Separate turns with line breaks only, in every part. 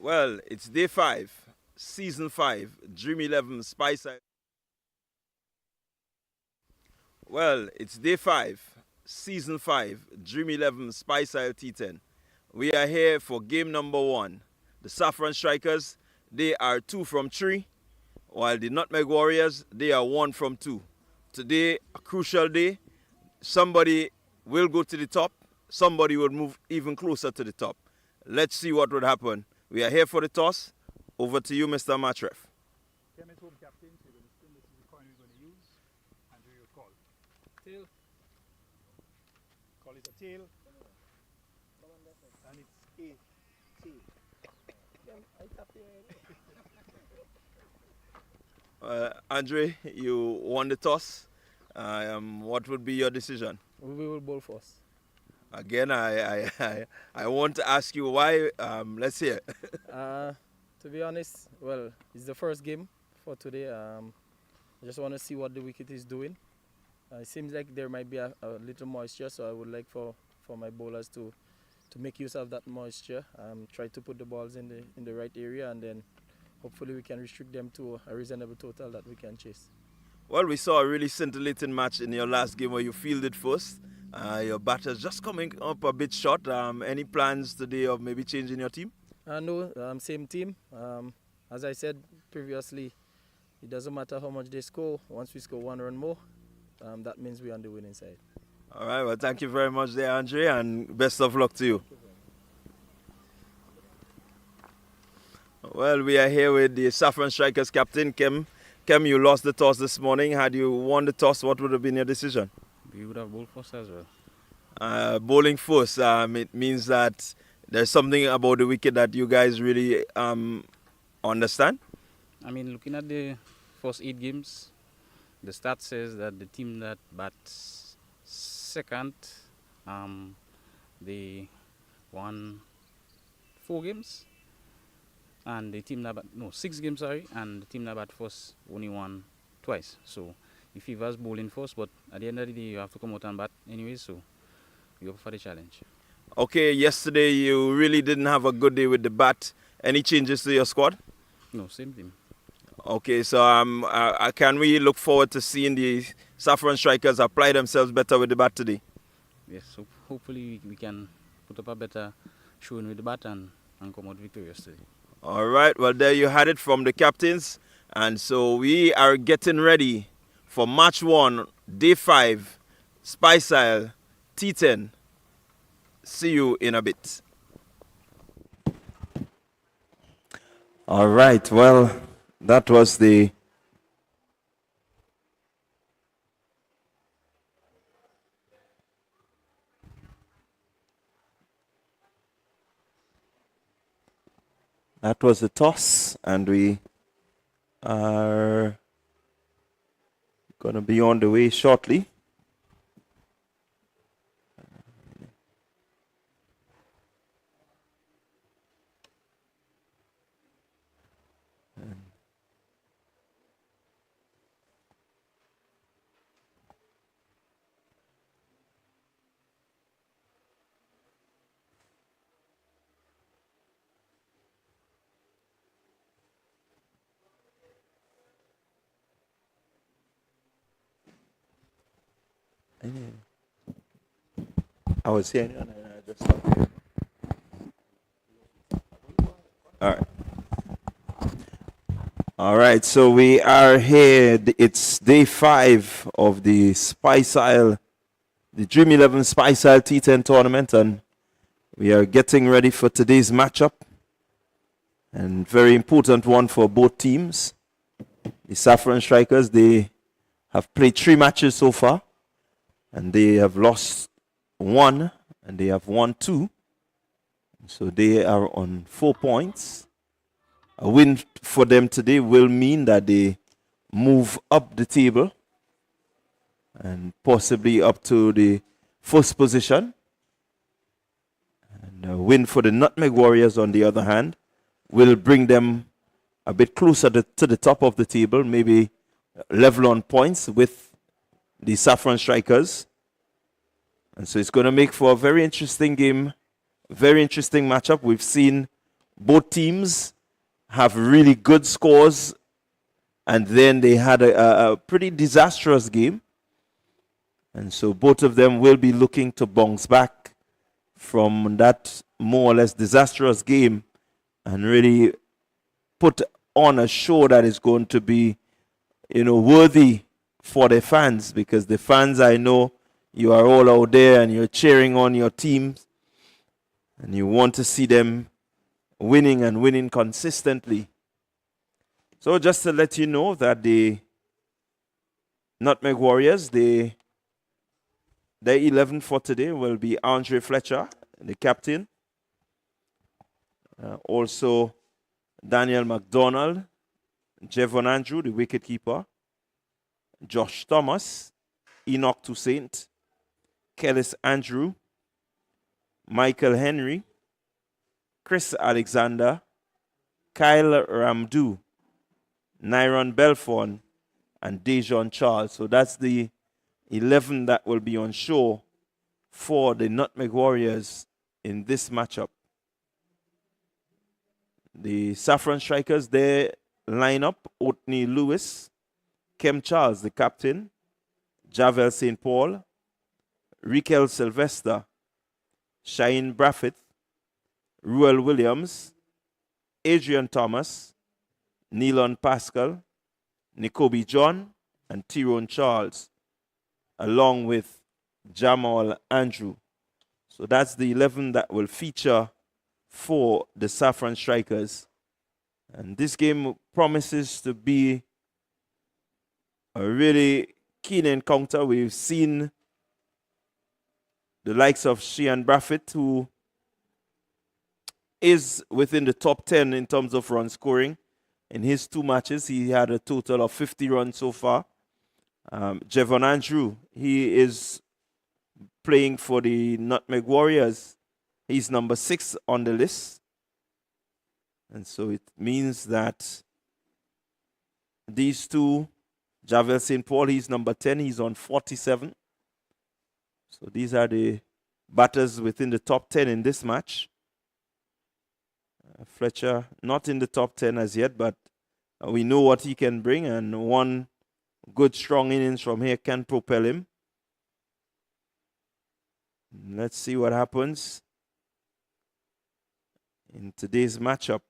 Well, it's day 5, season 5, Dream 11 Spiceisle. Well, it's day 5, season 5, Dream 11 Spiceisle T10. We are here for game number 1. The Saffron Strikers, they are 2 from 3, while the Nutmeg Warriors, they are 1 from 2. Today, a crucial day. Somebody will go to the top. Somebody will move even closer to the top. Let's see what would happen. We are here for the toss. Over to you, Mr. Matref.
Kem is home captain, so you're going to spin. This is the coin we're going to use. And do your call. Tail. Call it a tail. And it's a tail.
Andre, you won the toss. What would be your decision?
We will bowl first.
Again, I want to ask you why. Let's hear.
To be honest, well, it's the first game for today. I just want to see what the wicket is doing. It seems like there might be a little moisture, so I would like for my bowlers to make use of that moisture. Try to put the balls in the right area, and then hopefully we can restrict them to a reasonable total that we can chase.
Well, we saw a really scintillating match in your last game where you fielded first. Your batter's just coming up a bit short. Any plans today of maybe changing your team?
No, same team. As I said previously, it doesn't matter how much they score. Once we score 1 run more, that means we're on the winning side.
All right, well, thank you very much there, Andre, and best of luck to you. Well, we are here with the Saffron Strikers captain, Kem. Kem, you lost the toss this morning. Had you won the toss, what would have been your decision?
We would have bowled first as well.
Bowling first, it means that there's something about the wicket that you guys really understand?
I mean, looking at the first 8 games, the stat says that the team that bats second, they won 4 games. And the team that bat, no, 6 games, sorry, and the team that bat first only won twice. So it favors bowling first, but at the end of the day, you have to come out and bat anyway, so you're up for the challenge.
Okay, yesterday you really didn't have a good day with the bat. Any changes to your squad?
No, same team.
Okay, so can we look forward to seeing the Saffron Strikers apply themselves better with the bat today?
Yes, so hopefully we can put up a better showing with the bat and come out victorious today.
All right, well, there you had it from the captains. And so we are getting ready for match 1, day 5, Spiceisle T10. See you in a bit. All right, well, that was the toss, and we are going to be on the way shortly. I was here and I just stopped here. All right, so we are here. It's day 5 of the Spiceisle, the Dream 11 Spiceisle T10 tournament, and we are getting ready for today's matchup. And very important one for both teams. The Saffron Strikers, they have played 3 matches so far, and they have lost 1 and they have won 2. So they are on 4 points. A win for them today will mean that they move up the table and possibly up to the first position. And a win for the Nutmeg Warriors, on the other hand, will bring them a bit closer to the top of the table, maybe level on points with the Saffron Strikers. And so it's going to make for a very interesting game, very interesting matchup. We've seen both teams have really good scores, and then they had a pretty disastrous game. And so both of them will be looking to bounce back from that more or less disastrous game and really put on a show that is going to be, worthy for the fans, because the fans, I know you are all out there and you're cheering on your teams and you want to see them winning and winning consistently. So just to let you know that the Nutmeg Warriors, their 11 for today will be Andre Fletcher, the captain. Also Daniel McDonald, Jevon Andrew, the wicketkeeper, Josh Thomas, Enoch Toussaint, Kellis Andrew, Michael Henry, Chris Alexander, Kyle Ramdu, Nyron Belfon, and Dejon Charles. So that's the 11 that will be on show for the Nutmeg Warriors in this matchup. The Saffron Strikers, their lineup: Otney Lewis, Kem Charles, the captain, Javel St. Paul, Rikel Sylvester, Shane Braffett, Ruel Williams, Adrian Thomas, Neilon Pascal, Nicobi John, and Tyrone Charles, along with Jamal Andrew. So that's the 11 that will feature for the Saffron Strikers. And this game promises to be a really keen encounter. We've seen the likes of Sheehan Braffett, who is within the top 10 in terms of run scoring. In his 2 matches, he had a total of 50 runs so far. Jevon Andrew, he is playing for the Nutmeg Warriors. He's number 6 on the list. And so it means that these two, Javel St. Paul, he's number 10. He's on 47. So these are the batters within the top 10 in this match. Fletcher, not in the top 10 as yet, but we know what he can bring, and one good strong innings from here can propel him. Let's see what happens in today's matchup.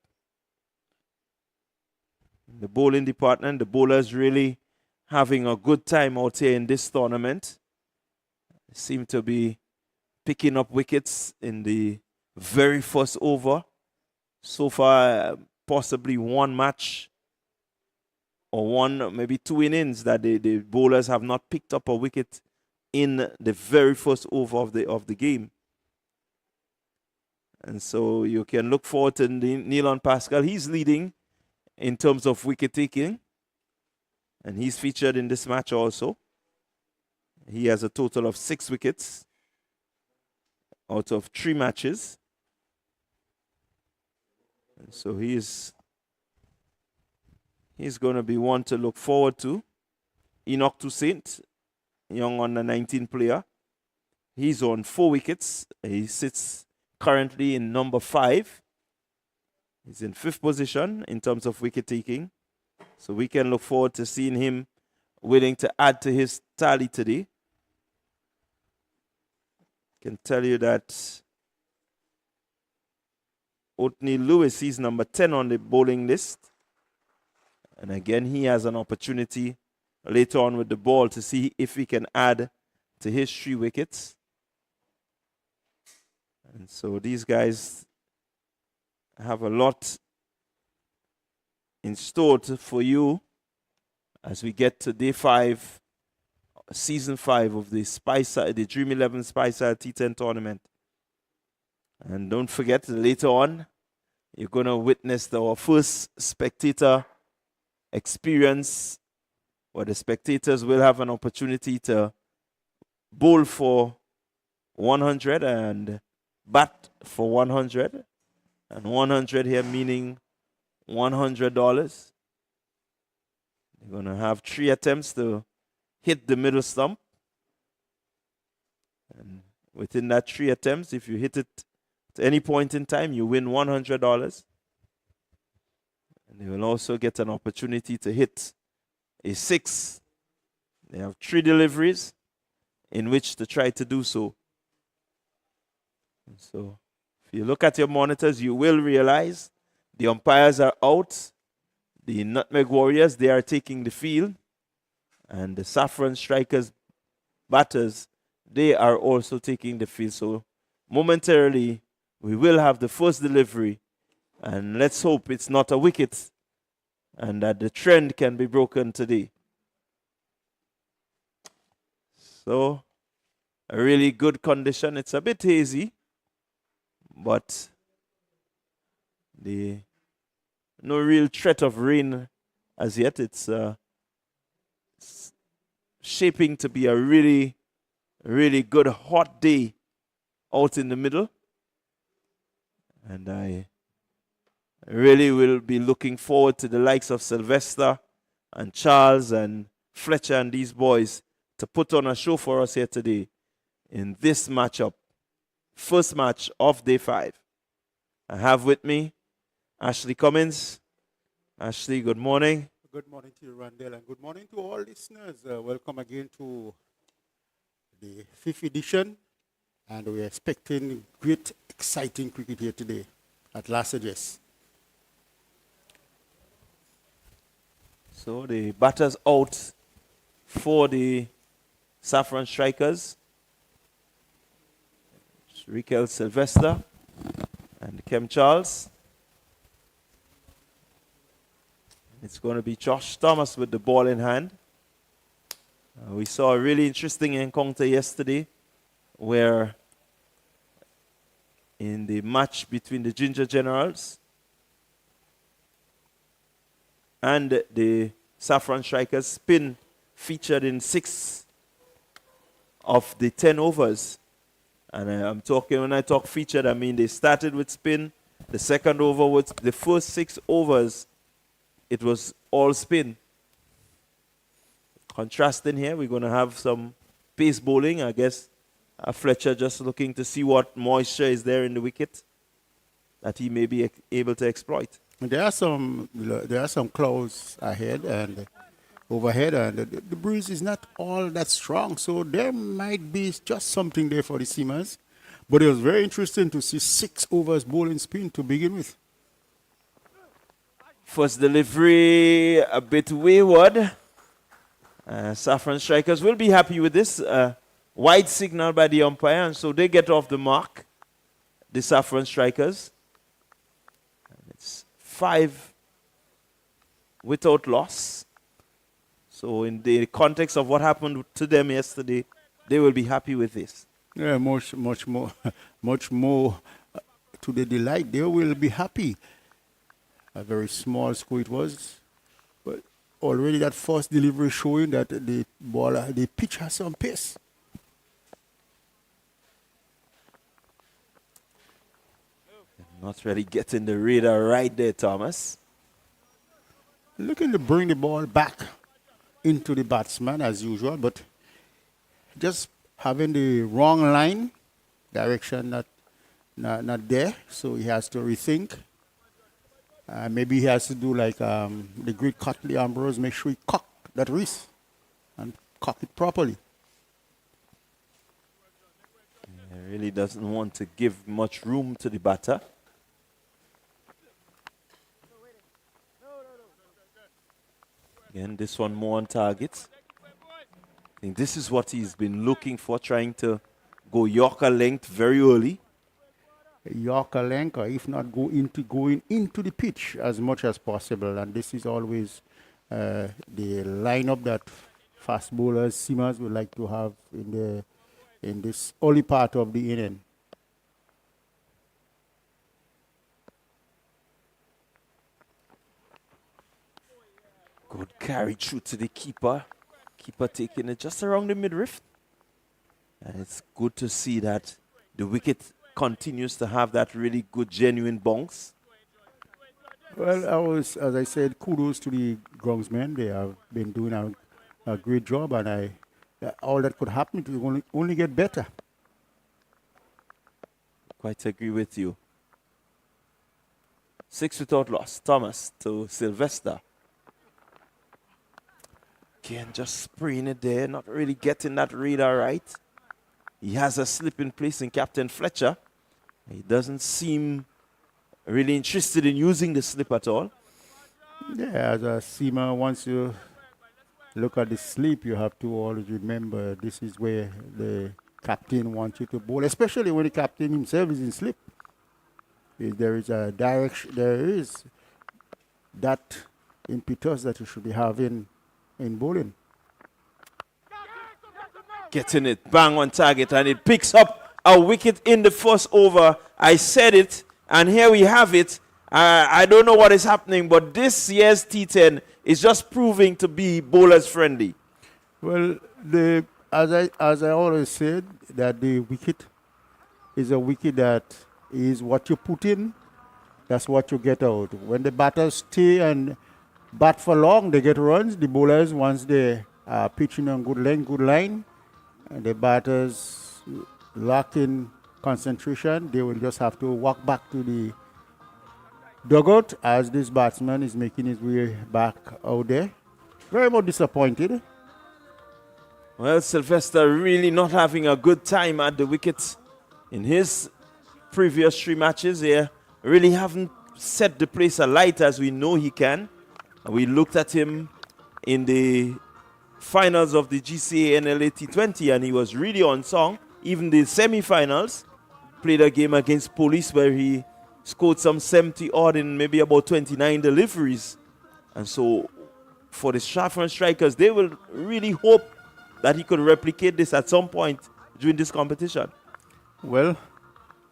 In the bowling department, the bowlers really having a good time out here in this tournament. They seem to be picking up wickets in the very first over. So far, possibly one match or one, maybe 2 innings that the bowlers have not picked up a wicket in the very first over of the game. And so you can look forward to Neilon Pascal. He's leading in terms of wicket taking, and he's featured in this match also. He has a total of 6 wickets out of 3 matches. And so he's going to be one to look forward to. Enoch Toussaint, young under 19 player. He's on 4 wickets. He sits currently in number 5. He's in 5th position in terms of wicket taking. So we can look forward to seeing him willing to add to his tally today. I can tell you that Otney Lewis, he's number 10 on the bowling list. And again, he has an opportunity later on with the ball to see if he can add to his 3 wickets. And so these guys have a lot in store for you as we get to day 5, season 5 of the Dream 11 Spiceisle T10 tournament. And don't forget, later on, you're going to witness our first spectator experience, where the spectators will have an opportunity to bowl for 100 and bat for 100. And 100 here meaning $100. They're going to have 3 attempts to hit the middle stump. And within that 3 attempts, if you hit it at any point in time, you win $100. And they will also get an opportunity to hit a 6. They have 3 deliveries in which to try to do so. So if you look at your monitors, you will realize the umpires are out. The Nutmeg Warriors, they are taking the field. And the Saffron Strikers batters, they are also taking the field. So momentarily, we will have the first delivery. And let's hope it's not a wicket and that the trend can be broken today. So, a really good condition. It's a bit hazy, but no real threat of rain as yet. It's shaping to be a really, really good hot day out in the middle. And I really will be looking forward to the likes of Sylvester and Charles and Fletcher and these boys to put on a show for us here today in this matchup. First match of day 5. I have with me Ashley Cummins. Ashley, good morning.
Good morning to you, Randall, and good morning to all listeners. Welcome again to the 5th edition, and we're expecting great, exciting cricket here today at last address.
So the batters out for the Saffron Strikers. Rikel Sylvester and Kem Charles. It's going to be Josh Thomas with the ball in hand. We saw a really interesting encounter yesterday where in the match between the Ginger Generals and the Saffron Strikers, spin featured in 6 of the 10 overs. And I'm talking, when I talk featured, I mean they started with spin. The second over was the first 6 overs. It was all spin. Contrasting here, we're going to have some pace bowling. I guess Fletcher just looking to see what moisture is there in the wicket that he may be able to exploit.
There are some clouds ahead and overhead, and the breeze is not all that strong, so there might be just something there for the seamers. But it was very interesting to see 6 overs bowling spin to begin with.
First delivery a bit wayward. Saffron Strikers will be happy with this. Wide signal by the umpire, and so they get off the mark, the Saffron Strikers. And it's 5 without loss. So in the context of what happened to them yesterday, they will be happy with this.
Yeah, much more to the delight. They will be happy. A very small score it was, but already that first delivery showing that the pitch has some pace.
Not really getting the radar right there, Thomas.
Looking to bring the ball back into the batsman as usual, but just having the wrong line, direction not there, so he has to rethink. Maybe he has to do like the great Cotley Ambrose, make sure he cock that wrist and cock it properly.
He really doesn't want to give much room to the batter. Again, this one more on target. I think this is what he's been looking for, trying to go Yorker length very early.
Yorker length, or if not going into the pitch as much as possible, and this is always the lineup that fast bowlers, seamers would like to have in this early part of the inning.
Good carry through to the keeper. Keeper taking it just around the midriff. And it's good to see that the wicket continues to have that really good, genuine bounce.
Well, as I said, kudos to the groundsmen. They have been doing a great job, and all that could happen to only get better.
Quite agree with you. 6 without loss. Thomas to Sylvester. Again, just spraying it there, not really getting that radar right. He has a slip in place in Captain Fletcher. He doesn't seem really interested in using the slip at all.
Yeah, as a seamer, once you look at the slip, you have to always remember this is where the captain wants you to bowl, especially when the captain himself is in slip. There is a direction, there is that impetus that you should be having in bowling.
Getting it bang on target, and it picks up a wicket in the first over. I said it, and here we have it. I don't know what is happening, but this year's T10 is just proving to be bowlers friendly.
Well, as I always said, that the wicket is a wicket that is what you put in, that's what you get out. When the batters stay and bat for long, they get runs. The bowlers, once they are pitching on good line, and the batters lock in concentration, they will just have to walk back to the dugout as this batsman is making his way back out there. Very much disappointed.
Well, Sylvester really not having a good time at the wicket in his previous 3 matches here. Really haven't set the place alight as we know he can. We looked at him in the finals of the GCA NLA T20 and he was really on song. Even the semi-finals, played a game against Police where he scored some 70 odd in maybe about 29 deliveries. And so for the Saffron strikers, they will really hope that he could replicate this at some point during this competition.
Well,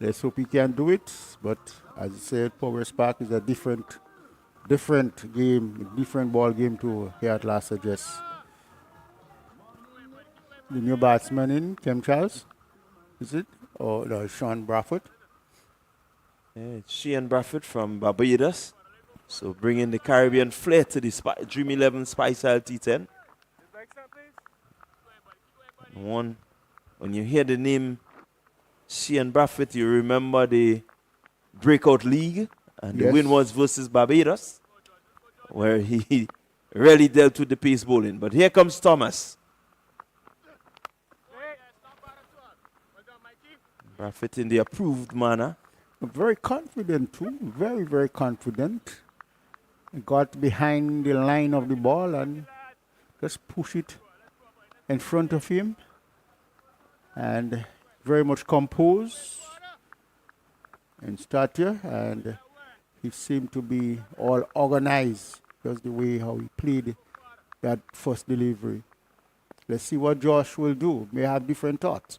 let's hope he can do it. But as I said, Powers Park is a different game, different ball game to here at Last Address. The new batsman in, Kem Charles, is it? Or no, Sean Bradford?
Yeah, it's Sheehan Bradford from Barbados. So bringing the Caribbean flair to the Dream 11 Spiceisle T10. When you hear the name Sheehan Bradford, you remember the Breakout League, and the win was versus Barbados, where he really dealt with the pace bowling. But here comes Thomas. Bradford in the approved manner.
Very confident too, very, very confident. Got behind the line of the ball and just push it in front of him. And very much composed in stature, and he seemed to be all organized, just the way how he played that first delivery. Let's see what Josh will do. May have different thoughts.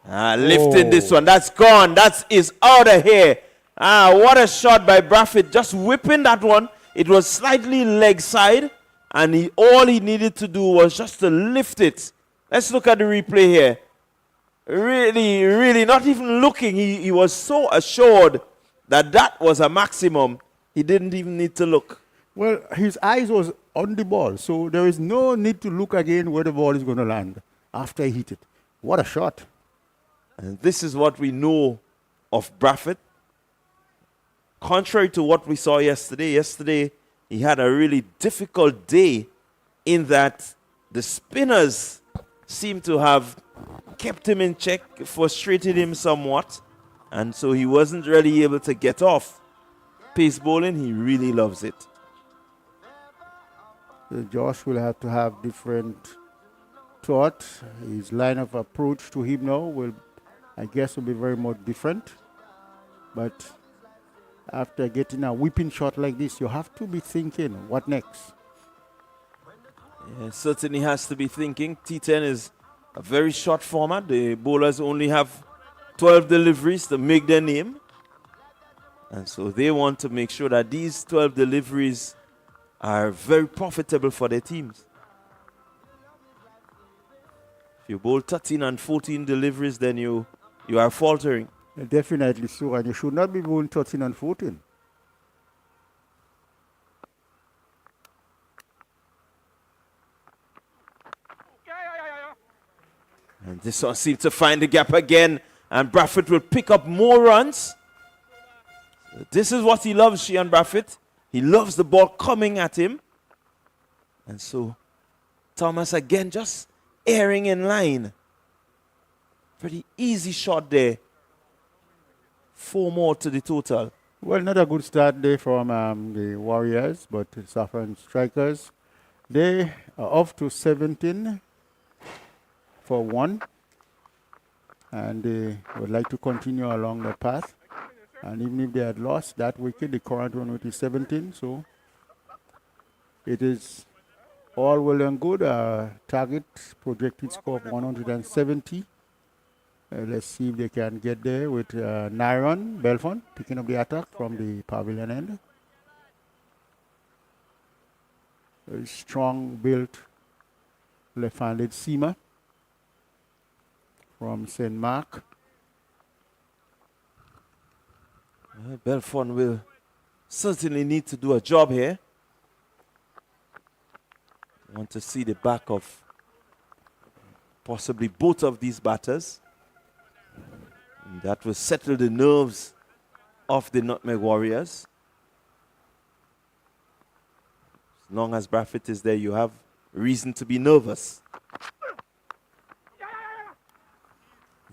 Lifting this one. That's gone. That is out of here. What a shot by Bradford. Just whipping that one. It was slightly leg side. And all he needed to do was just to lift it. Let's look at the replay here. Really, really not even looking. He was so assured that that was a maximum. He didn't even need to look.
Well, his eyes was on the ball. So there is no need to look again where the ball is going to land after he hit it. What a shot.
And this is what we know of Bradford. Contrary to what we saw yesterday. Yesterday, he had a really difficult day in that the spinners seemed to have kept him in check, frustrated him somewhat. And so he wasn't really able to get off. Pace bowling, he really loves it.
Josh will have to have different thought. His line of approach to him now will, I guess, will be very much different. But after getting a whipping shot like this, you have to be thinking, what next?
Yeah, certainly has to be thinking. T10 is a very short format. The bowlers only have 12 deliveries to make their name. And so they want to make sure that these 12 deliveries are very profitable for their teams. If you bowl 13 and 14 deliveries, then you are faltering.
Definitely so, and you should not be bowling 13 and 14.
And this one seems to find the gap again. And Bradford will pick up more runs. This is what he loves, Sheehan Bradford. He loves the ball coming at him. And so Thomas again just airing in line. Pretty easy shot there. 4 more to the total.
Well, not a good start there from the Warriors, but the Saffron Strikers. They are off to 17 for 1. And they would like to continue along the path. And even if they had lost that wicket, the current run rate is 17. So it is all well and good. Target projected score of 170. Let's see if they can get there with Nyron Belfont picking up the attack from the pavilion end. A strong built left-handed seamer from St. Mark.
Belfont will certainly need to do a job here. I want to see the back of possibly both of these batters. And that will settle the nerves of the Nutmeg Warriors. As long as Bradford is there, you have reason to be nervous.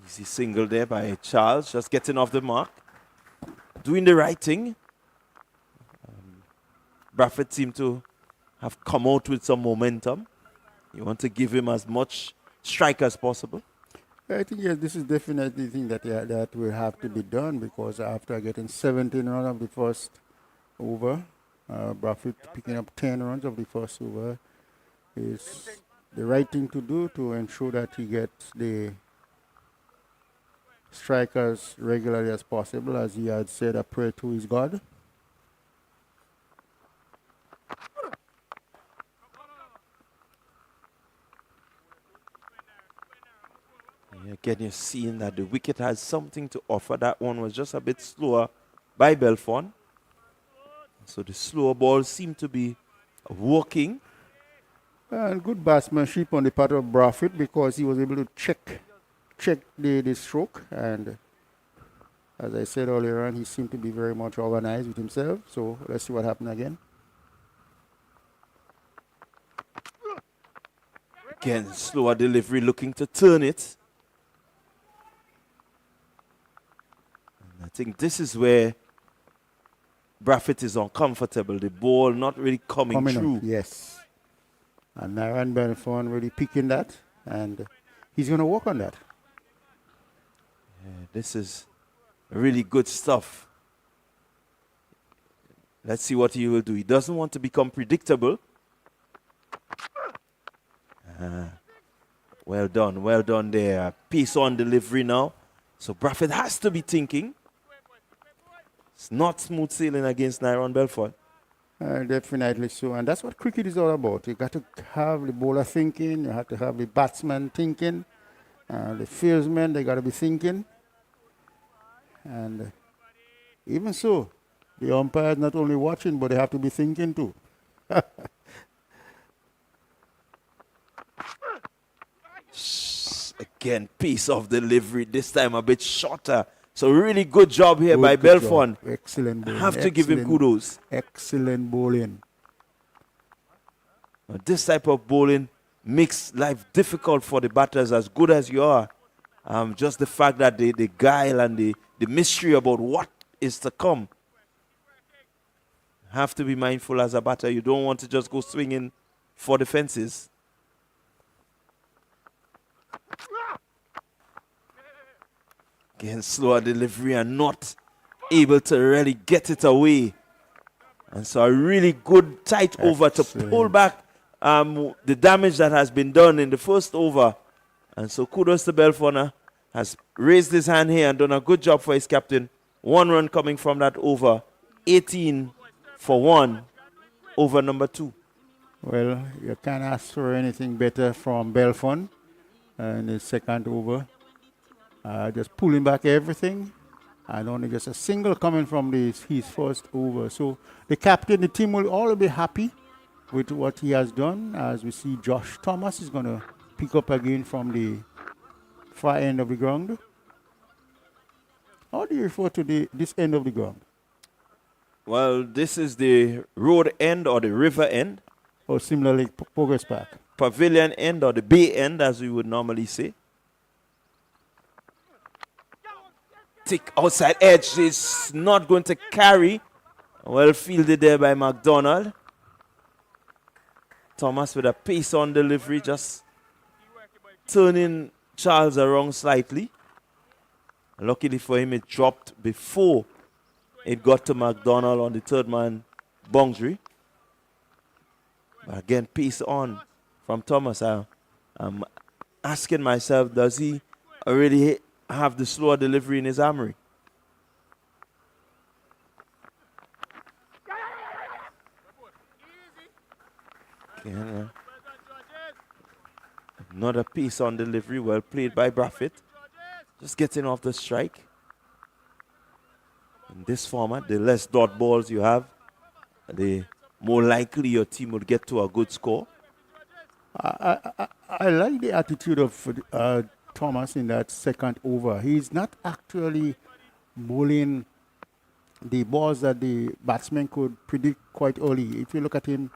Easy single there by Charles, just getting off the mark. Doing the right thing. Bradford seemed to have come out with some momentum. You want to give him as much strike as possible.
I think yes, this is definitely the thing that will have to be done, because after getting 17 runs of the first over, Bradford picking up 10 runs of the first over is the right thing to do to ensure that he gets the strikers regularly as possible, as he had said, a prayer to his God.
Again, you're seeing that the wicket has something to offer. That one was just a bit slower by Belfont. So the slower balls seem to be working.
And good batsmanship on the part of Bradford, because he was able to check the stroke. And as I said earlier on, he seemed to be very much organized with himself. So let's see what happens again.
Again, slower delivery, looking to turn it. I think this is where Bradford is uncomfortable. The ball not really coming through.
Up, yes. And Naran Belfont really picking that, and he's going to work on that.
Yeah, this is really good stuff. Let's see what he will do. He doesn't want to become predictable. Well done there. Piece on delivery now. So Bradford has to be thinking. It's not smooth sailing against Nyron Belfont.
Definitely so. And that's what cricket is all about. You got to have the bowler thinking. You have to have the batsman thinking. The fieldsmen, they got to be thinking. And even so, the umpires not only watching, but they have to be thinking too.
Again, piece of delivery. This time a bit shorter. So really good job here by Belfont.
Excellent bowling.
I have to give him kudos.
Excellent bowling.
This type of bowling makes life difficult for the batters, as good as you are. Just the fact that the guile and the mystery about what is to come. Have to be mindful as a batter. You don't want to just go swinging for the fences. Again, slower delivery and not able to really get it away. And so a really good tight over to pull back the damage that has been done in the first over. And so kudos to Belfont. Has raised his hand here and done a good job for his captain. 1 run coming from that over. 18 for 1 over number 2.
Well, you can't ask for anything better from Belfont in the second over. Just pulling back everything, and only just a single coming from his first over. So the captain, the team will all be happy with what he has done. As we see, Josh Thomas is going to pick up again from the far end of the ground. How do you refer to this end of the ground?
Well, this is the road end or the river end,
Or similarly, Progress Park?
pavilion end or the bay end, as we would normally say. Thick outside edge is not going to carry. Well fielded there by McDonald. Thomas with a pace on delivery, just turning Charles around slightly. Luckily for him, it dropped before it got to McDonald on the third man boundary. But again, pace on from Thomas. I'm asking myself, does he already have the slower delivery in his armory? Yeah. Another piece on delivery, well played by Braffett. Just getting off the strike. In this format, the less dot balls you have, the more likely your team will get to a good score.
I like the attitude of Thomas in that second over. He's not actually bowling the balls that the batsman could predict quite early. If you look at him,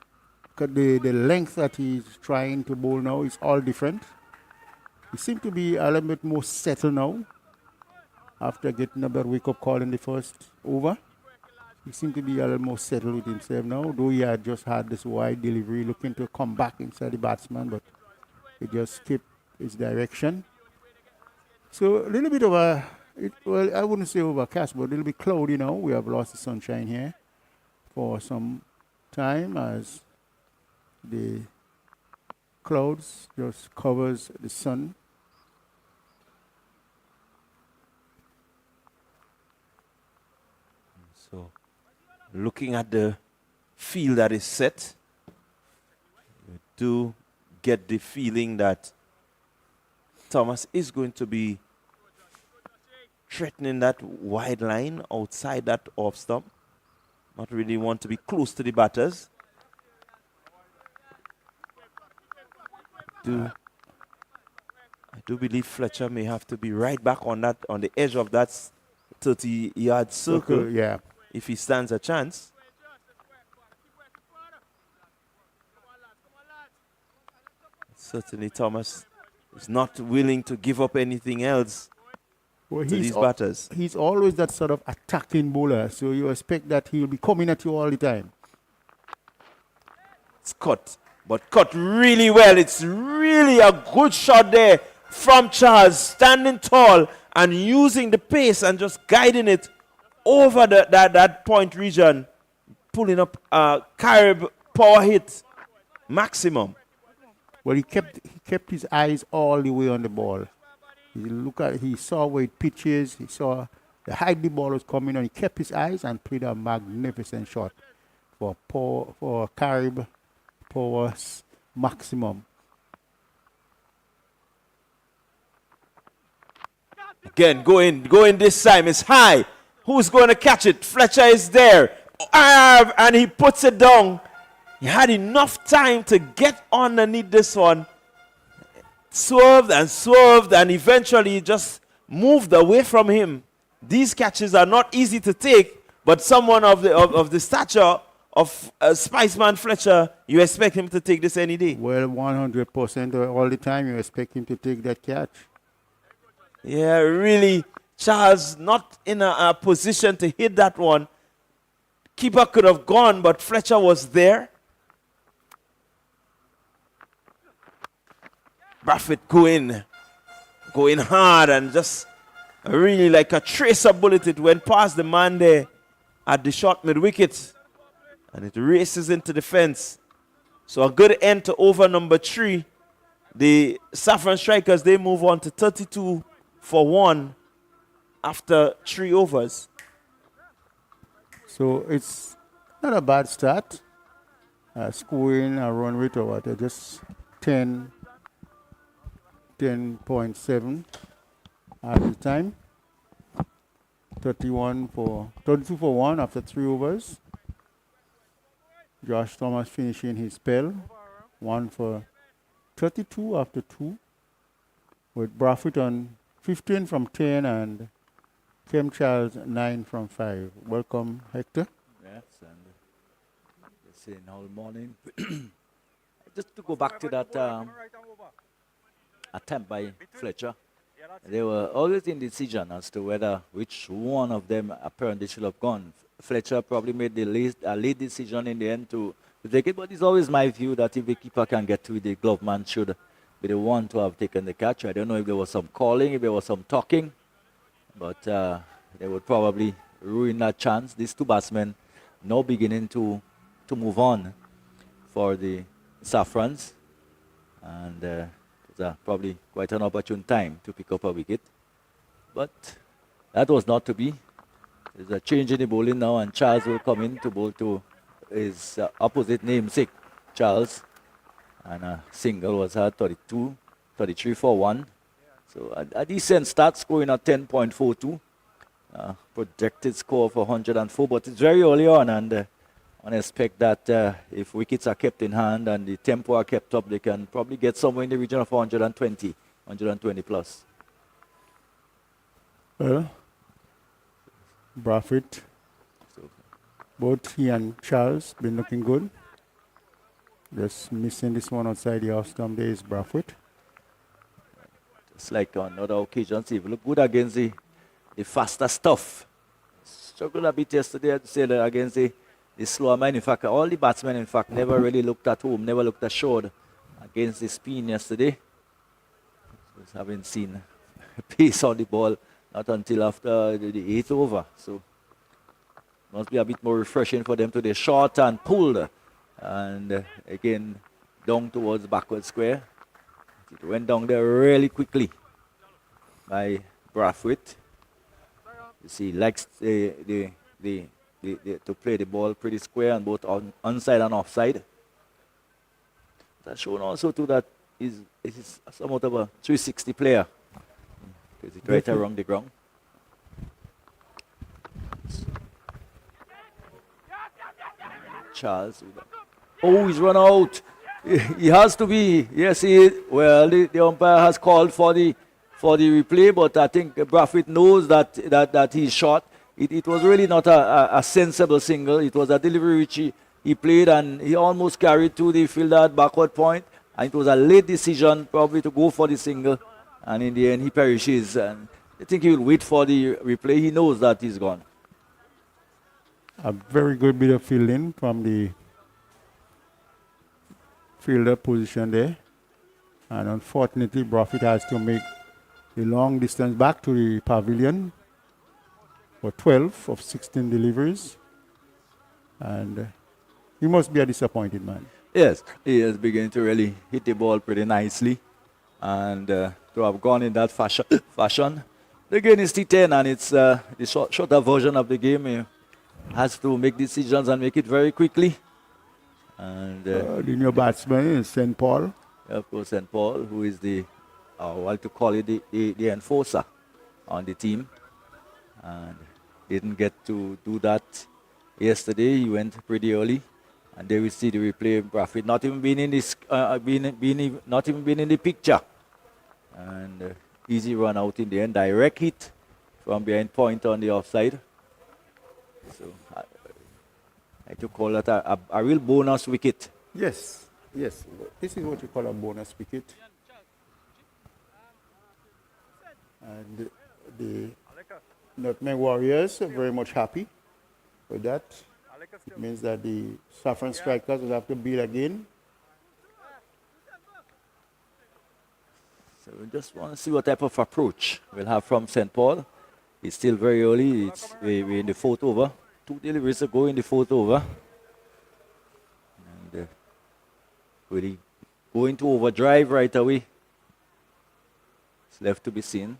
the length that he's trying to bowl now is all different. He seems to be a little bit more settled now after getting a better wake-up call in the first over. He seemed to be a little more settled with himself now, though he had just had this wide delivery looking to come back inside the batsman, but he just skipped his direction. So a little bit of well, I wouldn't say overcast, but a little bit cloudy now. We have lost the sunshine here for some time as the clouds just covers the sun.
So, looking at the field that is set, you do get the feeling that Thomas is going to be threatening that wide line outside that off stump. Not really want to be close to the batters. I do believe Fletcher may have to be right back on the edge of that 30-yard circle,
Yeah.
if he stands a chance. Certainly Thomas is not willing to give up anything else
Well,
to these batters.
He's always that sort of attacking bowler, so you expect that he'll be coming at you all the time.
It's cut, but cut really well. It's really a good shot there from Charles, standing tall and using the pace and just guiding it over that point region, pulling up a Carib power hit maximum.
Well, he kept his eyes all the way on the ball. He saw where it pitches. He saw the height the ball was coming on. He kept his eyes and played a magnificent shot for Carib power maximum.
Again, go in this time. It's high. Who's going to catch it? Fletcher is there. And he puts it down. He had enough time to get underneath this one. Swerved and eventually just moved away from him. These catches are not easy to take, but someone of the stature of Spiceman Fletcher, you expect him to take this any day.
Well, 100% all the time you expect him to take that catch.
Yeah, really, Charles not in a position to hit that one. Keeper could have gone, but Fletcher was there. Braffett going hard and just really like a tracer bullet. It went past the man there at the short mid-wicket and it races into the fence. So a good end to over number 3. The Saffron Strikers, they move on to 32 for 1 after 3 overs.
So it's not a bad start. Scoring a run rate of what? Just 10.7 at the time. 32 for 1 after 3 overs. Josh Thomas finishing his spell. 1 for 32 after 2. With Braffett on 15 from 10 and Kim Charles 9 from 5. Welcome, Hector.
Yes, and saying all morning. Just to go back to that attempt by Fletcher, they were always in decision as to whether which one of them apparently should have gone. Fletcher probably made the late decision in the end to take it, but it's always my view that if the keeper can get to it, the glove man should be the one to have taken the catch. I don't know if there was some calling, if there was some talking, but they would probably ruin that chance. These two batsmen now beginning to move on for the Saffrons, and it's probably quite an opportune time to pick up a wicket. But that was not to be. There's a change in the bowling now, and Charles will come in to bowl to his opposite namesake, Charles. And a single was at 33 for 1. So a decent start, scoring at 10.42. Projected score for 104, but it's very early on, and I expect that if wickets are kept in hand and the tempo are kept up, they can probably get somewhere in the region of 120 plus.
Well, Braffett, both he and Charles been looking good. Just missing this one outside the off stump there is Braffett.
Just like on other occasions, he looked good against the faster stuff. Struggled a bit yesterday, I'd say, that against the slower man. In fact, all the batsmen, in fact, never really looked at home, never looked assured against the spin yesterday. Just haven't seen pace on the ball, not until after the 8th over. So must be a bit more refreshing for them today. Short and pulled, and again down towards backward square. It went down there really quickly by Brathwaite. You see, likes to play the ball pretty square and both onside and offside. That's shown also too that he's somewhat of a 360 player. Is it right around the ground? Charles. Oh, he's run out. He has to be. Yes, he is. Well, the umpire has called for the replay, but I think Brathwaite knows that he's short. It was really not a sensible single. It was a delivery which he played, and he almost carried to the fielder at backward point. And it was a late decision probably to go for the single. And in the end, he perishes. And I think he will wait for the replay. He knows that he's gone.
A very good bit of fielding from the fielder position there. And unfortunately, Brathwaite has to make the long distance back to the pavilion for 12 of 16 deliveries. And he must be a disappointed man.
Yes, he is beginning to really hit the ball pretty nicely. And to have gone in that fashion. The game is T10, and it's the shorter version of the game. He has to make decisions and make it very quickly. And
the new batsman is St. Paul.
Of course, St. Paul, who is the enforcer on the team. And didn't get to do that yesterday. He went pretty early. And there we see the replay. Brathwaite not even been in this, not even been in the picture. And easy run out in the end. Direct hit from behind point on the offside. So I to call that a real bonus wicket.
Yes, yes. This is what you call a bonus wicket. And the Nutmeg Warriors are very much happy with that. It means that the Saffron strikers will have to beat again.
So we just want to see what type of approach we'll have from St. Paul. It's still very early. We're in the 4th over. 2 deliveries to go in the 4th over. And really going to overdrive right away. It's left to be seen.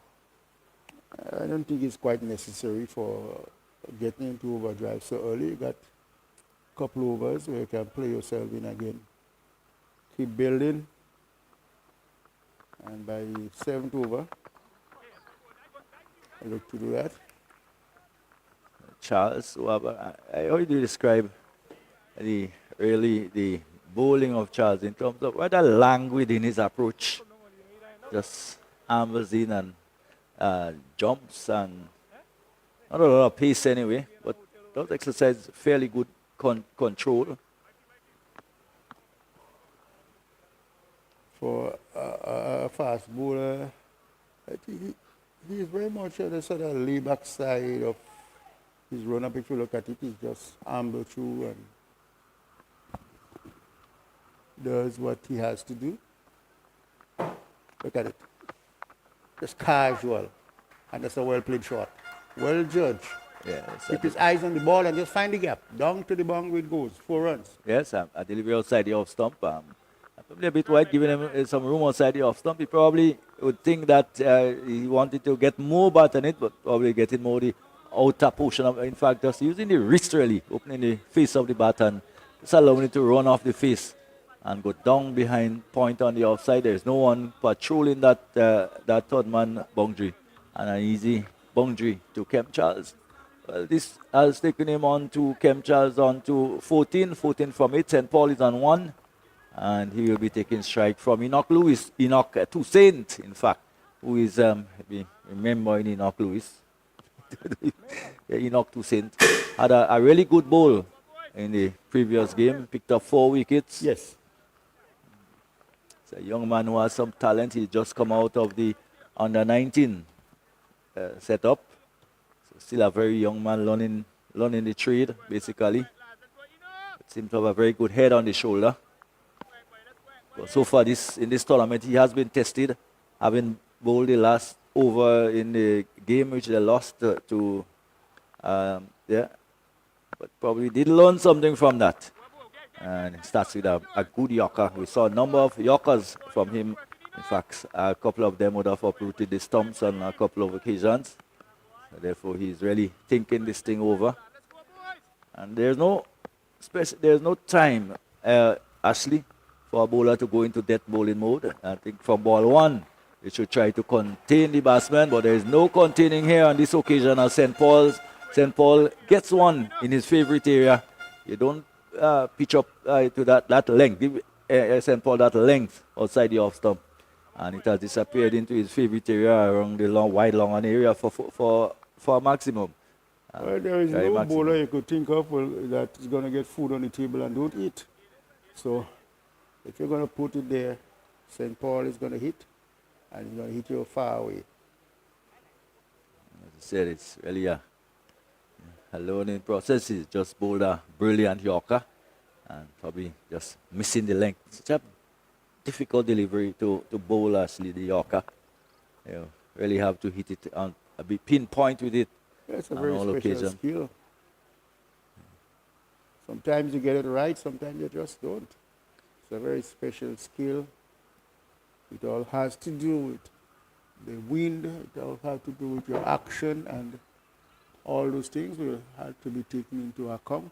I don't think it's quite necessary for getting into overdrive so early. You got a couple overs where you can play yourself in again. Keep building. And by 7th over, I look to do that.
Charles, I already described the bowling of Charles in terms of rather languid in his approach. Just arms in and jumps and Not a lot of pace anyway, but does exercise fairly good control.
For a fast bowler, I think he is very much on the sort of laid-back side of his run-up. If you look at it, he's just amble through and does what he has to do. Look at it. Just casual. And that's a well-played shot. Well judged.
Yeah,
Keep his eyes on the ball and just find the gap. Down to the boundary it goes. 4 runs.
yes, a delivery outside the off stump. Probably a bit wide, giving him some room outside the off stump. He probably would think that he wanted to get more bat on it, but probably getting more the outer portion of, in fact, just using the wrist really, opening the face of the bat and just allowing it to run off the face and go down behind point on the offside. There's no one patrolling that third man boundary, and an easy boundary to Kemp Charles. Well, this has taken him on to Kemp Charles on to 14 from 8. St. Paul is on 1. And he will be taking strike from Enoch Toussaint, in fact, who is, remember Enoch Lewis. Enoch Toussaint had a really good bowl in the previous game, picked up 4 wickets.
Yes.
It's a young man who has some talent. He's just come out of the under-19 setup. So still a very young man learning the trade, basically. Seems to have a very good head on the shoulder. So far in this tournament, he has been tested, having bowled the last over in the game which they lost to but probably did learn something from that. And it starts with a good yorker. We saw a number of yorkers from him. In fact, a couple of them would have uprooted the stumps on a couple of occasions. So therefore, he's really thinking this thing over. And there's no time, Ashley, for a bowler to go into death bowling mode. I think from ball 1, they should try to contain the batsman, but there is no containing here on this occasion as St. Paul gets one in his favorite area. You don't pitch up to that length. Give St. Paul that length outside the off stump. And it has disappeared into his favorite area around the wide long on area for a maximum.
Well, there is no bowler you could think of that is going to get food on the table and don't eat. So if you're going to put it there, St. Paul is going to hit, and he's going to hit you far away.
As I said, it's really a learning process. He's just bowled a brilliant yorker and probably just missing the length. Such a difficult delivery to bowl, actually, the yorker. You really have to hit it on a bit pinpoint with it.
It's a very special skill. Sometimes you get it right, sometimes you just don't. It's a very special skill. It all has to do with the wind, it all has to do with your action, and all those things will have to be taken into account.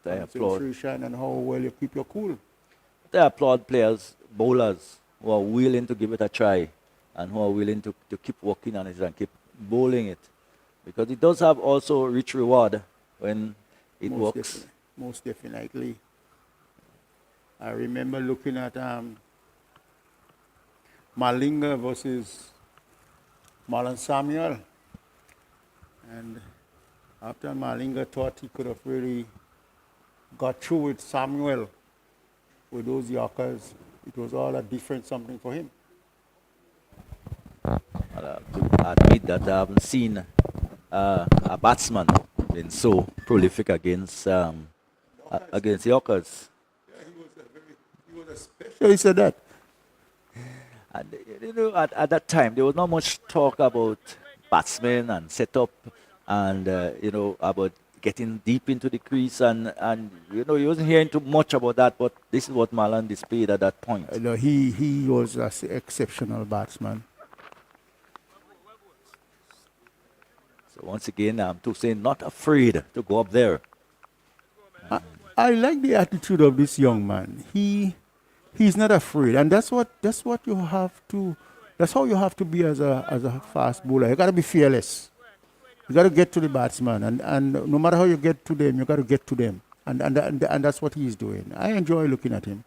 Concentration and how well you keep your cool.
I applaud players, bowlers, who are willing to give it a try and who are willing to keep working on it and keep bowling it. Because it does have also rich reward when it works.
Most definitely. I remember looking at Malinga versus Marlon Samuel. And after Malinga thought he could have really got through with Samuel with those yorkers, it was all a different something for him.
I admit that I haven't seen a batsman been so prolific against yorkers.
He was a special. He said that.
And at that time there was not much talk about batsmen and setup and about getting deep into the crease and you wasn't hearing too much about that, but this is what Marlon displayed at that point.
He was an exceptional batsman.
So once again, Toussaint not afraid to go up there.
I like the attitude of this young man. He's not afraid, and that's what you have to. That's how you have to be as a fast bowler. You got to be fearless. You got to get to the batsman, and no matter how you get to them, you got to get to them, and that's what he's doing. I enjoy looking at him.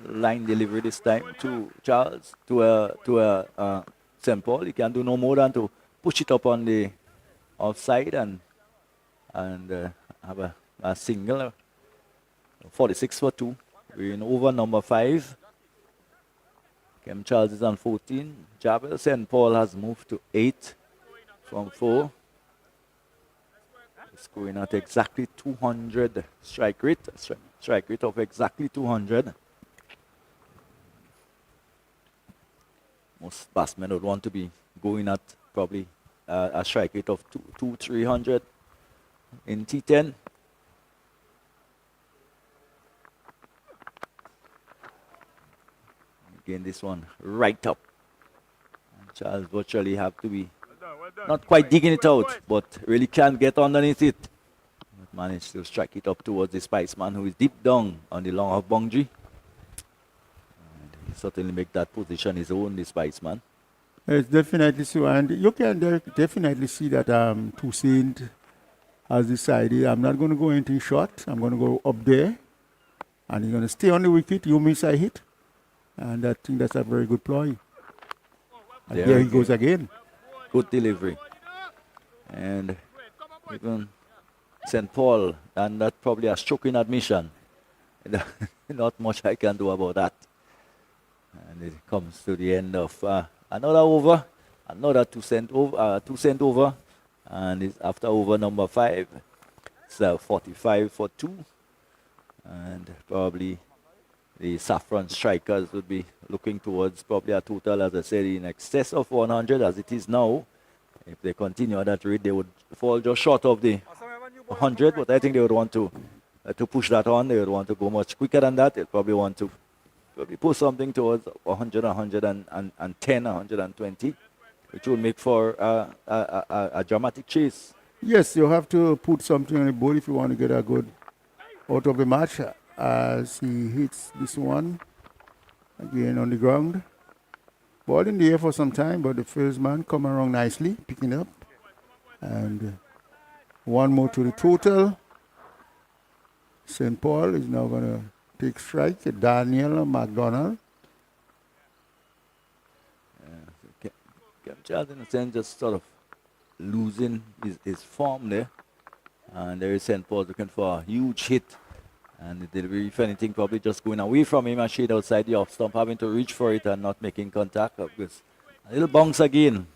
line delivery this time to Charles, to St. Paul. He can do no more than to push it up on the outside and have a single. 46 for 2. We're in over number 5. Kem Charles is on 14. Jabel St. Paul has moved to 8 from 4. Scoring at exactly 200 strike rate. Strike rate of exactly 200. Most batsmen would want to be going at probably a strike rate of 300 in T10. Again, this one right up. And Charles virtually have to be not quite digging it out, but really can't get underneath it. But managed to strike it up towards the Spiceman, who is deep down on the long off boundary. And he certainly make that position his own, the Spiceman.
It's definitely so, and you can definitely see that Toussaint has decided, I'm not going to go anything short. I'm going to go up there, and he's going to stay on the wicket. You miss, I hit. And I think that's a very good ploy. And there he goes again.
Good delivery. And even St. Paul, and that's probably a stroking admission. Not much I can do about that. And it comes to the end of another over. Another 2 cent over. And it's after over number 5. It's 45 for 2. And probably the Saffron strikers would be looking towards probably a total, as I said, in excess of 100 as it is now. If they continue at that rate, they would fall just short of the 100, but I think they would want to push that on. They would want to go much quicker than that. They'll probably want to push something towards 100, 110, 120, which will make for a dramatic chase.
Yes, you have to put something on the board if you want to get a good out of the match. As he hits this one again on the ground. Ball in the air for some time, but the first man come around nicely, picking up. And one more to the total. St. Paul is now going to take strike. Daniel McDonald.
Charles, in a sense, just sort of losing his form there. And there is St. Paul looking for a huge hit. And the delivery, if anything, probably just going away from him and shade outside the off stump, having to reach for it and not making contact. Because a little bounce again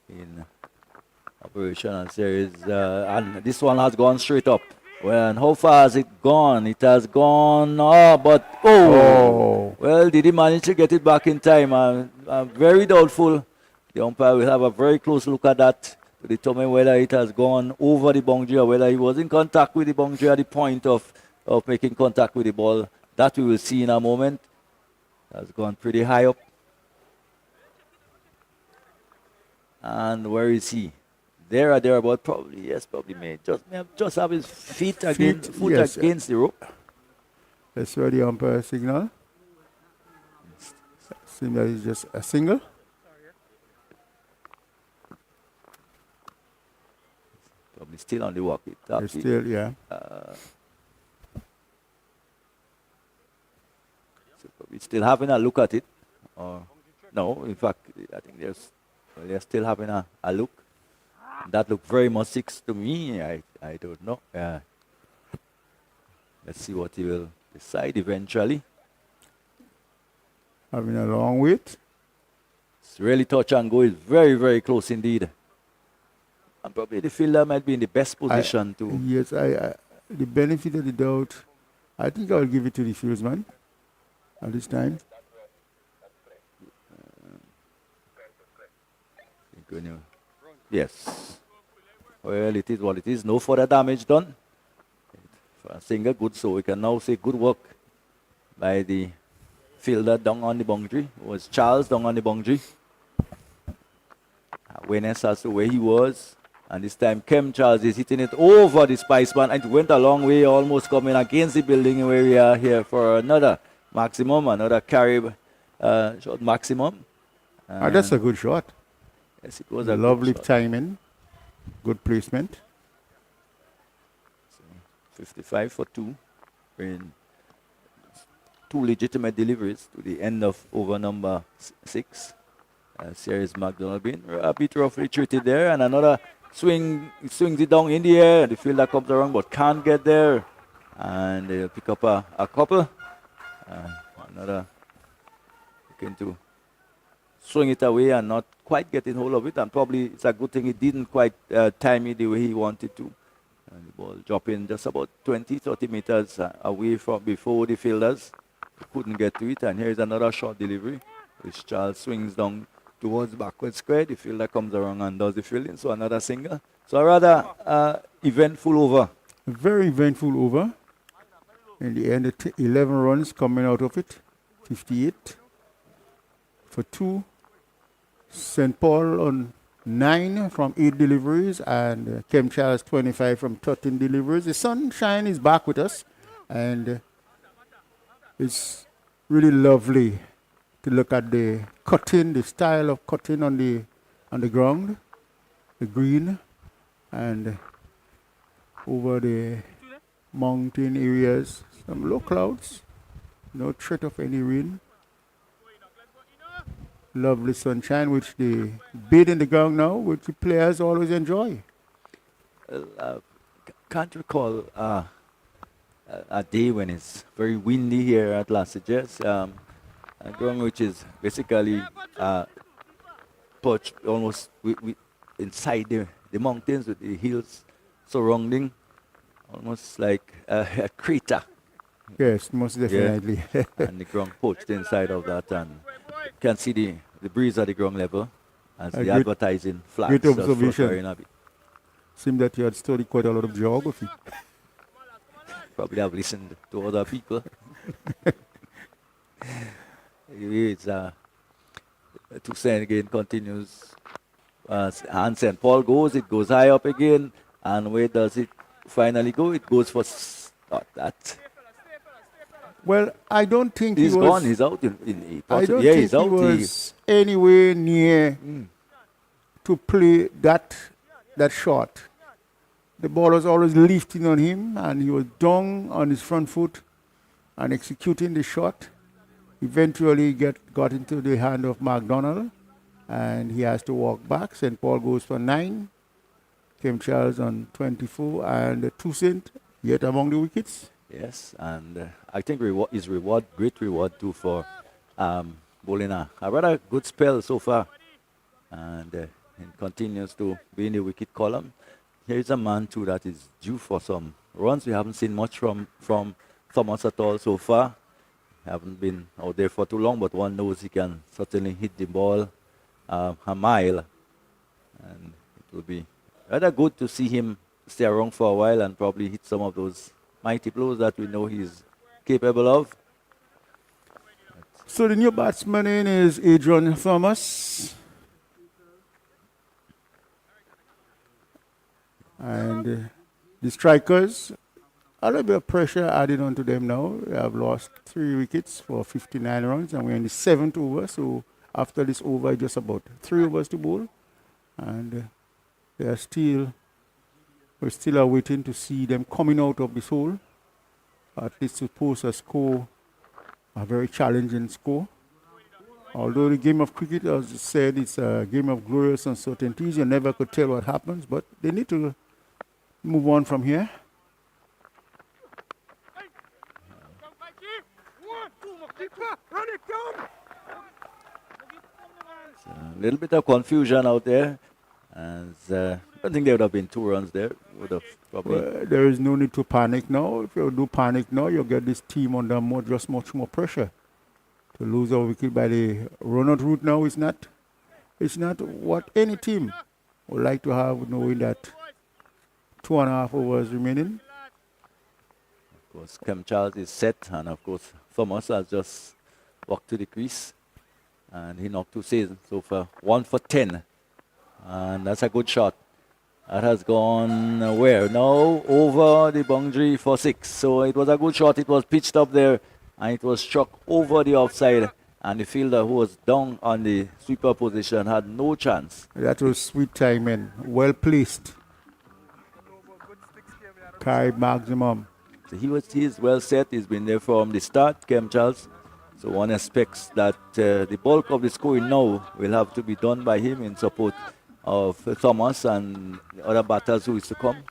in operational series. And this one has gone straight up. Well, and how far has it gone? It has gone, well, did he manage to get it back in time? I'm very doubtful. The umpire will have a very close look at that to determine whether it has gone over the boundary or whether he was in contact with the boundary at the point of making contact with the ball. That we will see in a moment. Has gone pretty high up. And where is he? There or thereabout, probably, yes, probably may just have his foot against the rope.
That's where the umpire signal. Seems that it's just a single.
Probably still on the walkie.
It's still, yeah.
So probably still having a look at it. No, in fact, I think they're still having a look. That looked very much 6 to me. I don't know. Let's see what he will decide eventually.
Having a long wait.
It's really touch and go. It's very, very close indeed. And probably the fielder might be in the best position to.
Yes, the benefit of the doubt, I think I'll give it to the fieldsman at this time.
Yes. Well, it is what it is. No further damage done. For a single, good. So we can now say good work by the fielder down on the boundary. It was Charles down on the boundary. Awareness as to where he was. And this time, Kem Charles is hitting it over the Spiceman. And it went a long way, almost coming against the building where we are here for another maximum, another carry shot maximum.
That's a good shot.
Yes, it was
a
a
lovely
good shot.
timing, good placement.
55 for 2. two legitimate deliveries to the end of over number 6. Series McDonald being a bit roughly treated there, and another swings it down in the air. The fielder comes around but can't get there, and they'll pick up a couple. Another looking to swing it away and not quite getting hold of it, and probably it's a good thing he didn't quite time it the way he wanted to. And the ball dropping just about 20-30 meters away from before the fielders. Couldn't get to it, and here's another short delivery, which Charles swings down towards backward square. The fielder comes around and does the fielding, so another single. So a rather eventful over.
A very eventful over. In the end, 11 runs coming out of it. 58 for 2. St. Paul on 9 from 8 deliveries, and Kem Charles 25 from 13 deliveries. The sunshine is back with us, and it's really lovely to look at the cutting, the style of cutting on the ground, the green, and over the mountain areas, some low clouds, no threat of any rain. Lovely sunshine, which they bid in the ground now, which the players always enjoy.
Can't recall a day when it's very windy here at Las Vegas. A ground which is basically perched almost inside the mountains with the hills surrounding, almost like a crater.
Yes, most definitely.
Yeah. And the ground poached inside of that, and you can see the breeze at the ground level as the advertising flags.
Great observation.
A bit.
Seems that you had studied quite a lot of geography.
Probably have listened to other people. It's 2 again continues. And St. Paul goes, it goes high up again, and where does it finally go? It goes for that.
Well, I don't think
He's
he was.
gone. He's out.
I don't
yeah,
think
he's out.
he was anywhere near to play that shot. The ball was always lifting on him, and he was down on his front foot and executing the shot. Eventually got into the hand of McDonald, and he has to walk back. St. Paul goes for 9. Kem Charles on 24, and Toussaint yet among the wickets.
Yes, and I think great reward too for bowling a rather good spell so far, and he continues to be in the wicket column. Here is a man too that is due for some runs. We haven't seen much from Thomas at all so far. Haven't been out there for too long, but one knows he can certainly hit the ball a mile, and it will be rather good to see him stay around for a while and probably hit some of those mighty blows that we know he's capable of.
So the new batsman in is Adrian Thomas. And the strikers, a little bit of pressure added onto them now. They have lost 3 wickets for 59 runs, and we're in the 7th over. So after this over, just about 3 overs to bowl. And we're still waiting to see them coming out of this hole. At least to post a score, a very challenging score. Although the game of cricket, as I said, it's a game of glorious uncertainties. You never could tell what happens, but they need to move on from here.
A little bit of confusion out there, and I don't think there would have been 2 runs there. Would have probably.
Well, there is no need to panic now. If you do panic now, you'll get this team under much more pressure. To lose a wicket by the run-out route now is not what any team would like to have, knowing that 2.5 overs remaining.
Of course, Kem Charles is set, and of course, Thomas has just walked to the crease, and he knocked 2 saves so far. 1 for 10, and that's a good shot. That has gone where? Now over the boundary for 6. So it was a good shot. It was pitched up there, and it was struck over the offside, and the fielder who was down on the sweeper position had no chance.
That was sweet timing, well placed. Carry maximum.
he is well set. He's been there from the start, Kem Charles. So one expects that the bulk of the scoring now will have to be done by him in support of Thomas and the other batters who is to come.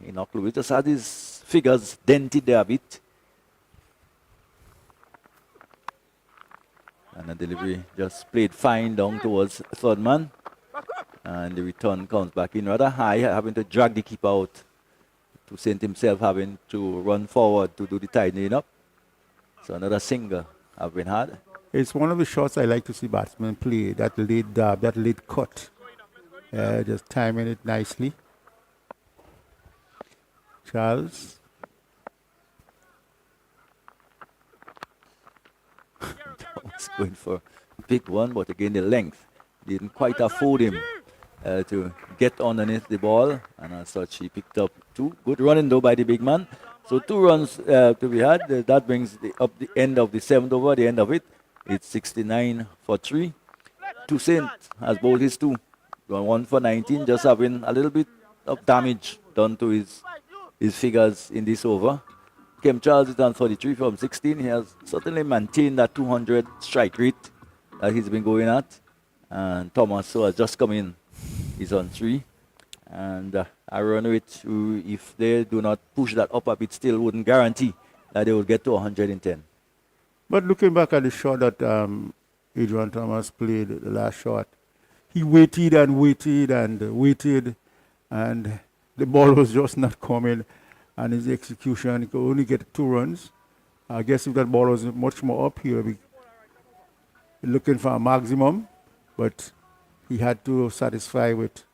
Enoch just had his figures dented there a bit. And the delivery just played fine down towards third man. And the return comes back in rather high, having to drag the keeper out. Toussaint himself having to run forward to do the tidying up. So another single have been had.
It's one of the shots I like to see batsmen play, that late dab, that late cut. Just timing it nicely. Charles.
Was going for a big one, but again the length didn't quite afford him to get underneath the ball, and as such he picked up two. Good running though by the big man. So 2 runs to be had. That brings up the end of the 7th over. The end of it, it's 69 for 3. Toussaint has bowled his 2. Gone 1 for 19, just having a little bit of damage done to his figures in this over. Kem Charles is on 43 from 16. He has certainly maintained that 200 strike rate that he's been going at. And Thomas, who has just come in, is on 3. And I run with, if they do not push that up a bit, still wouldn't guarantee that they will get to 110.
But looking back at the shot that Adrian Thomas played, the last shot, he waited and waited and waited, and the ball was just not coming. And his execution, he could only get 2 runs. I guess if that ball was much more up, he would be looking for a maximum, but he had to satisfy with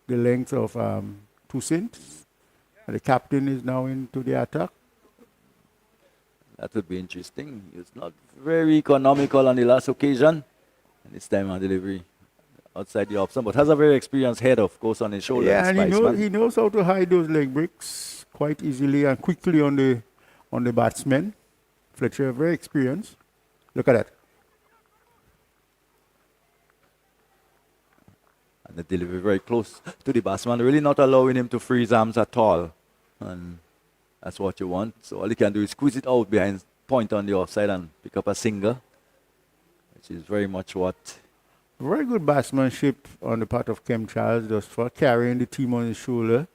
the length of Toussaint. And the captain is now into the attack.
That would be interesting. It's not very economical on the last occasion, and this time on delivery outside the option, but has a very experienced head, of course, on his shoulder.
Yeah, and he knows how to hide those leg breaks quite easily and quickly on the batsmen. Fletcher, very experienced. Look at that.
And the delivery very close to the batsman, really not allowing him to free his arms at all. And that's what you want. So all he can do is squeeze it out behind point on the offside and pick up a single, which is very much what.
Very good batsmanship on the part of Kem Charles, just for carrying the team on his shoulder.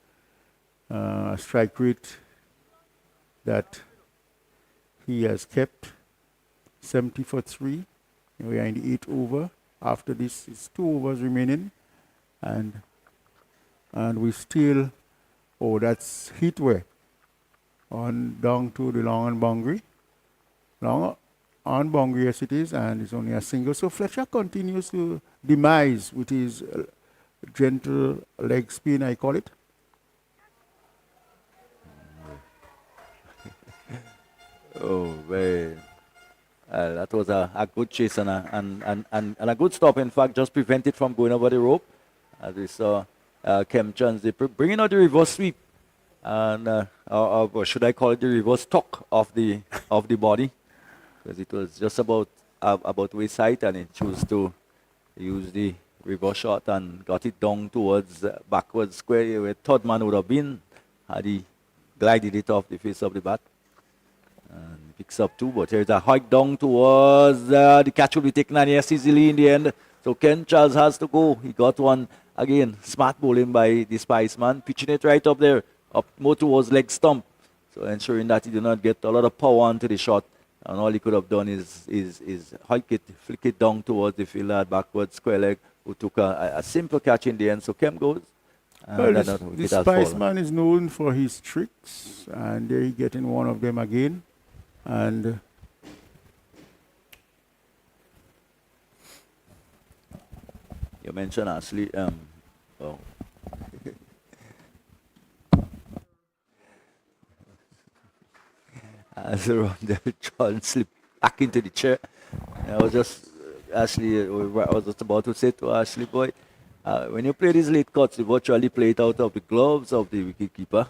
A strike rate that he has kept 70 for 3. We are in the 8th over. After this, it's 2 overs remaining, and we still, that's Heatway on down to the long on boundary. Long on boundary, yes it is, and it's only a single. So Fletcher continues to demise with his gentle leg spin, I call it.
Oh, very. That was a good chase and a good stop. In fact, just prevented from going over the rope. As we saw Kem Charles bringing out the reverse sweep, and or should I call it the reverse tuck of the body, because it was just about waist height, and he chose to use the reverse shot and got it down towards backwards square where third man would have been had he glided it off the face of the bat. And picks up 2, but here's a hike down towards the catch will be taken and yes, easily in the end. So Kem Charles has to go. He got one again. Smart bowling by the Spice man, pitching it right up there, up more towards leg stump. So ensuring that he did not get a lot of power onto the shot. And all he could have done is hike it, flick it down towards the fielder backwards square leg, who took a simple catch in the end. So Kem goes.
Well, the Spice man is known for his tricks, and there he getting one of them again. And
you mentioned Ashley. Well, as John slipped back into the chair, I was just Ashley. I was just about to say to Ashley, boy, when you play these late cuts, you virtually play it out of the gloves of the wicketkeeper,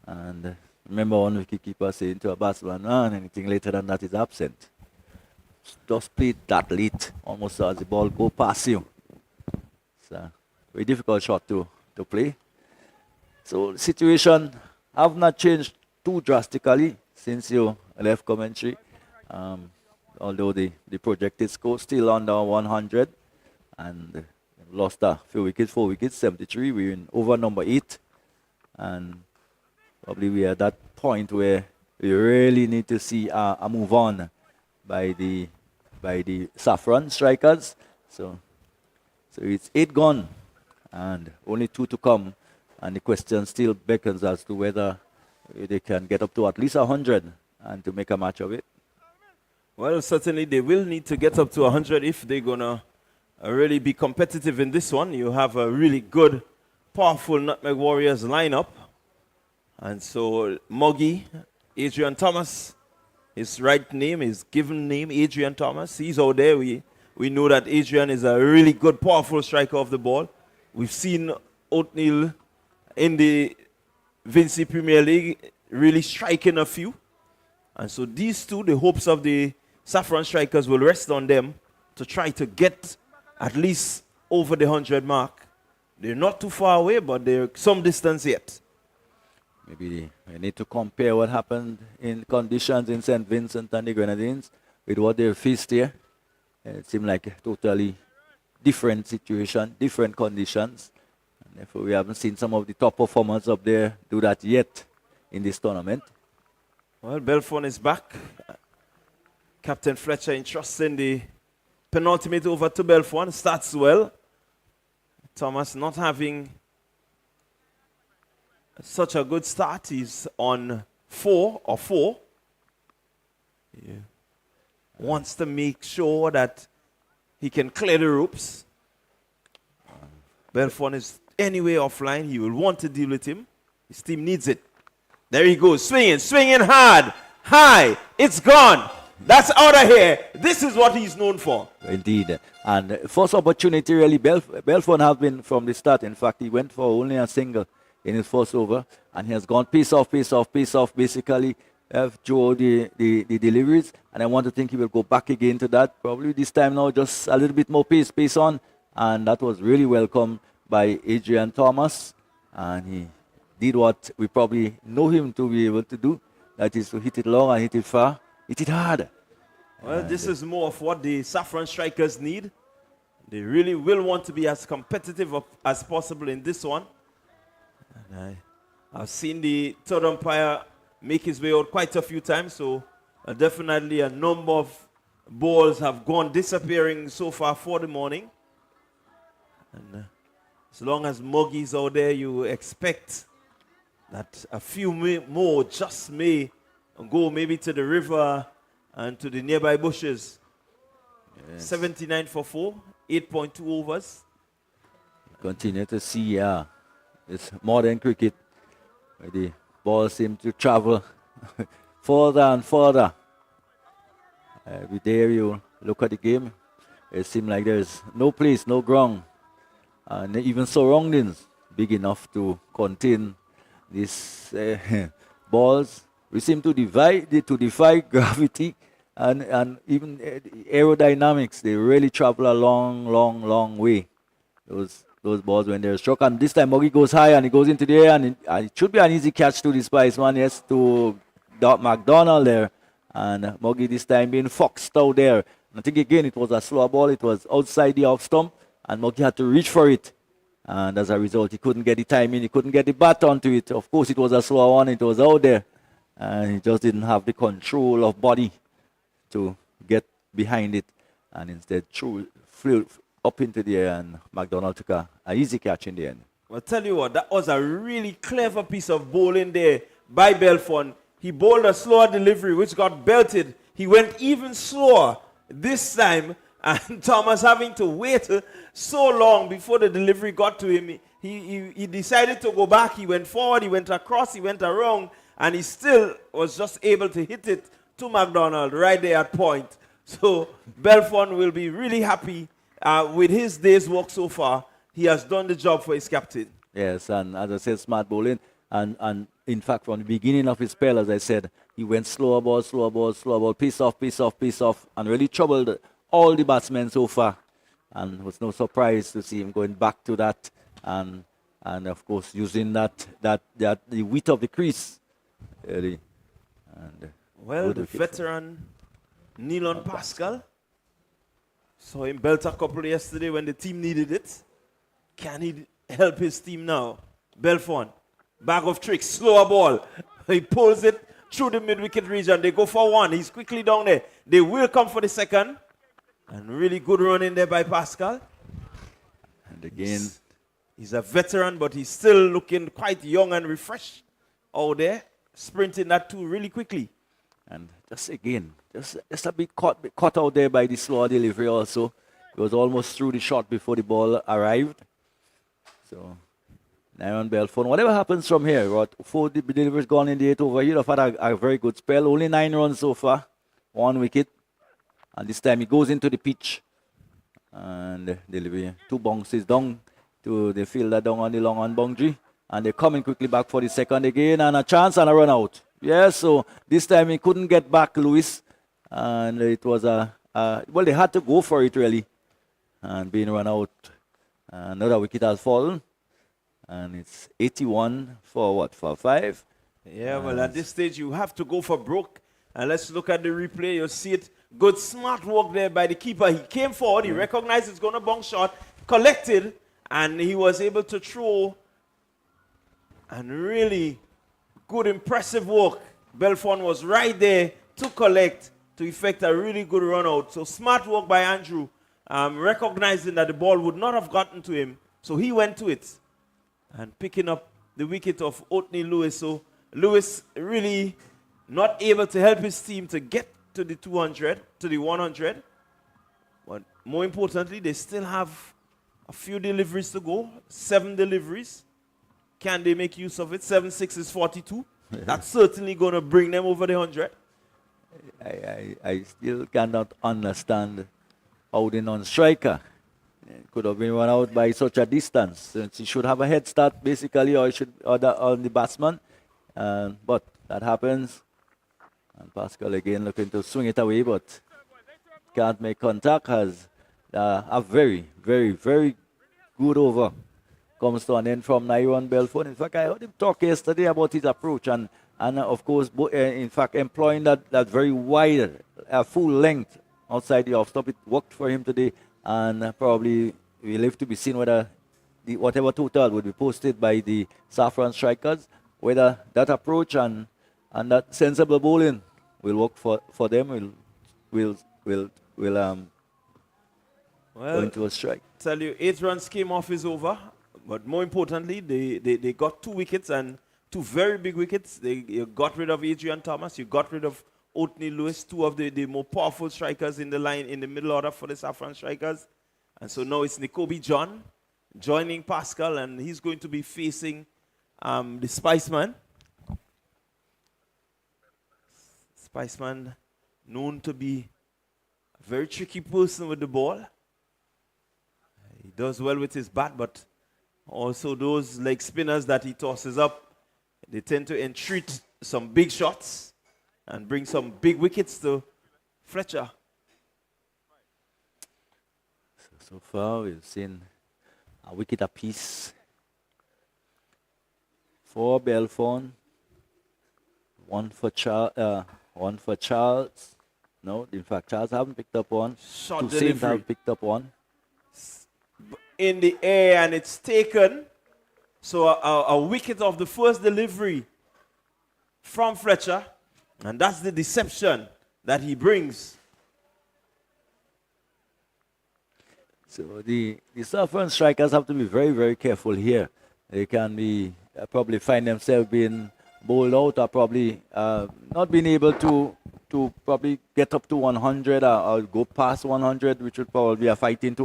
and. Remember one wicketkeeper saying to a batsman, anything later than that is absent. Just play it that late, almost as the ball go past you. It's a very difficult shot to play. So the situation have not changed too drastically since you left commentary. Although the projected score still under 100 and lost a few wickets, 4 wickets, 73. We're in over number 8. And probably we are at that point where we really need to see a move on by the Saffron strikers. So it's 8 gone and only 2 to come. And the question still beckons as to whether they can get up to at least 100 and to make a match of it.
Well, certainly they will need to get up to 100 if they're going to really be competitive in this one. You have a really good, powerful Nutmeg Warriors lineup. And so Muggy, Adrian Thomas, his right name, his given name, Adrian Thomas. He's out there. We know that Adrian is a really good, powerful striker of the ball. We've seen Oatmeal in the Vinci Premier League really striking a few. And so these two, the hopes of the Saffron strikers will rest on them to try to get at least over the 100 mark. They're not too far away, but they're some distance yet.
Maybe we need to compare what happened in conditions in St. Vincent and the Grenadines with what they faced here. It seemed like a totally different situation, different conditions. And therefore, we haven't seen some of the top performers up there do that yet in this tournament.
Well, Belfon is back. Captain Fletcher entrusting the penultimate over to Belfon. Starts well. Thomas not having such a good start. He's on 4. Yeah. Wants to make sure that he can clear the ropes. Belfon is anyway offline. He will want to deal with him. His team needs it. There he goes, swinging hard, high. It's gone. That's out of here. This is what he's known for.
Indeed. And first opportunity, really, Belfon have been from the start. In fact, he went for only a single in his first over. And he has gone piece off, basically. Through the deliveries. And I want to think he will go back again to that. Probably this time now, just a little bit more pace on. And that was really welcomed by Adrian Thomas. And he did what we probably know him to be able to do. That is to hit it long and hit it far. Hit it hard.
Well, this is more of what the Saffron strikers need. They really will want to be as competitive as possible in this one. And I've seen the third umpire make his way out quite a few times, so definitely a number of balls have gone disappearing so far for the morning. And as long as Muggy's out there, you expect that a few more just may go maybe to the river and to the nearby bushes. Yes. 79 for 4, 8.2 overs.
Continue to see, it's modern cricket where the ball seems to travel further and further. Every day you look at the game, it seems like there's no place, no ground, and even surroundings big enough to contain these balls. We seem to defy gravity and even aerodynamics. They really travel a long way. Those balls when they're struck. And this time Muggy goes high and he goes into the air, and it should be an easy catch to the Spiceman, yes, to McDonald there. And Muggy this time being foxed out there. And I think again it was a slow ball. It was outside the off stump, and Muggy had to reach for it. And as a result, he couldn't get the timing, he couldn't get the bat onto it. Of course, it was a slow one, it was out there. And he just didn't have the control of body to get behind it. And instead, flew up into the air, and McDonald took an easy catch in the end.
Well, tell you what, that was a really clever piece of bowling there by Belfon. He bowled a slower delivery, which got belted. He went even slower this time, and Thomas having to wait so long before the delivery got to him. He decided to go back. He went forward, he went across, he went around, and he still was just able to hit it to McDonald right there at point. So Belfon will be really happy with his day's work so far. He has done the job for his captain.
Yes, and as I said, smart bowling. And in fact, from the beginning of his spell, as I said, he went slower ball, piece off, and really troubled all the batsmen so far. And it was no surprise to see him going back to that and and of course using that the width of the crease. Really. And
Well,
good
the
wicket.
veteran Nilon Pascal saw him belt a couple yesterday when the team needed it. Can he help his team now? Belfont, bag of tricks, slower ball. He pulls it through the mid-wicket region. They go for one. He's quickly down there. They will come for the second. And really good run in there by Pascal.
And again,
He's a veteran, but he's still looking quite young and refreshed out there, sprinting that two really quickly.
and just again, just a bit caught out there by the slow delivery also. It was almost through the shot before the ball arrived. So, Nairon Belfont, whatever happens from here, what 4 deliveries gone in the 8th over, you'd have had a very good spell. Only 9 runs so far, 1 wicket. And this time he goes into the pitch. And delivery, 2 bounces down to the fielder down on the long on boundary. And they're coming quickly back for the second again. And a chance and a run out. Yes, so this time he couldn't get back Lewis. And it was well, they had to go for it really. And being run out. Another wicket has fallen. And it's 81 for what? For 5.
Yeah, well, at this stage, you have to go for broke. And let's look at the replay. You'll see it. Good, smart work there by the keeper. He came forward. He recognized it's going to bounce shot, collected, and he was able to throw. And really good, impressive work. Belfont was right there to collect, to effect a really good run out. So smart work by Andrew, recognizing that the ball would not have gotten to him. So he went to it and picking up the wicket of Othni Lewis. So Lewis really not able to help his team to get to the 200, to the 100. But more importantly, they still have a few deliveries to go, 7 deliveries. Can they make use of it? 7-6 is 42. That's certainly going to bring them over the 100.
I still cannot understand how the non-striker could have been run out by such a distance. Since he should have a head start basically, or on the batsman. But that happens. And Pascal again looking to swing it away, but can't make contact. Has a very, very, very good over. Comes to an end from Nairon Belfont. In fact, I heard him talk yesterday about his approach and of course, in fact, employing that very wide, full length outside the off stop. It worked for him today, and probably we live to be seen whether whatever total would be posted by the Saffron strikers, whether that approach and that sensible bowling will work for them. Will go into a strike.
Tell you, 8 runs came off his over, but more importantly, they got 2 wickets and 2 very big wickets. You got rid of Adrian Thomas, you got rid of Othni Lewis, 2 of the more powerful strikers in the line in the middle order for the Saffron strikers. And so now it's Nikobe John joining Pascal, and he's going to be facing the Spiceman. Spiceman, known to be a very tricky person with the ball. He does well with his bat, but also those leg spinners that he tosses up, they tend to entreat some big shots and bring some big wickets to Fletcher.
So far, we've seen a wicket apiece for Belfont, one for Charles. No, in fact, Charles haven't picked up one.
Shot
Toussaint
delivery
have picked up one.
in the air, and it's taken. So a wicket of the first delivery from Fletcher, and that's the deception that he brings.
So the Saffron strikers have to be very, very careful here. They can be probably find themselves being bowled out, or probably not being able to probably get up to 100 or go past 100, which would probably be a fighting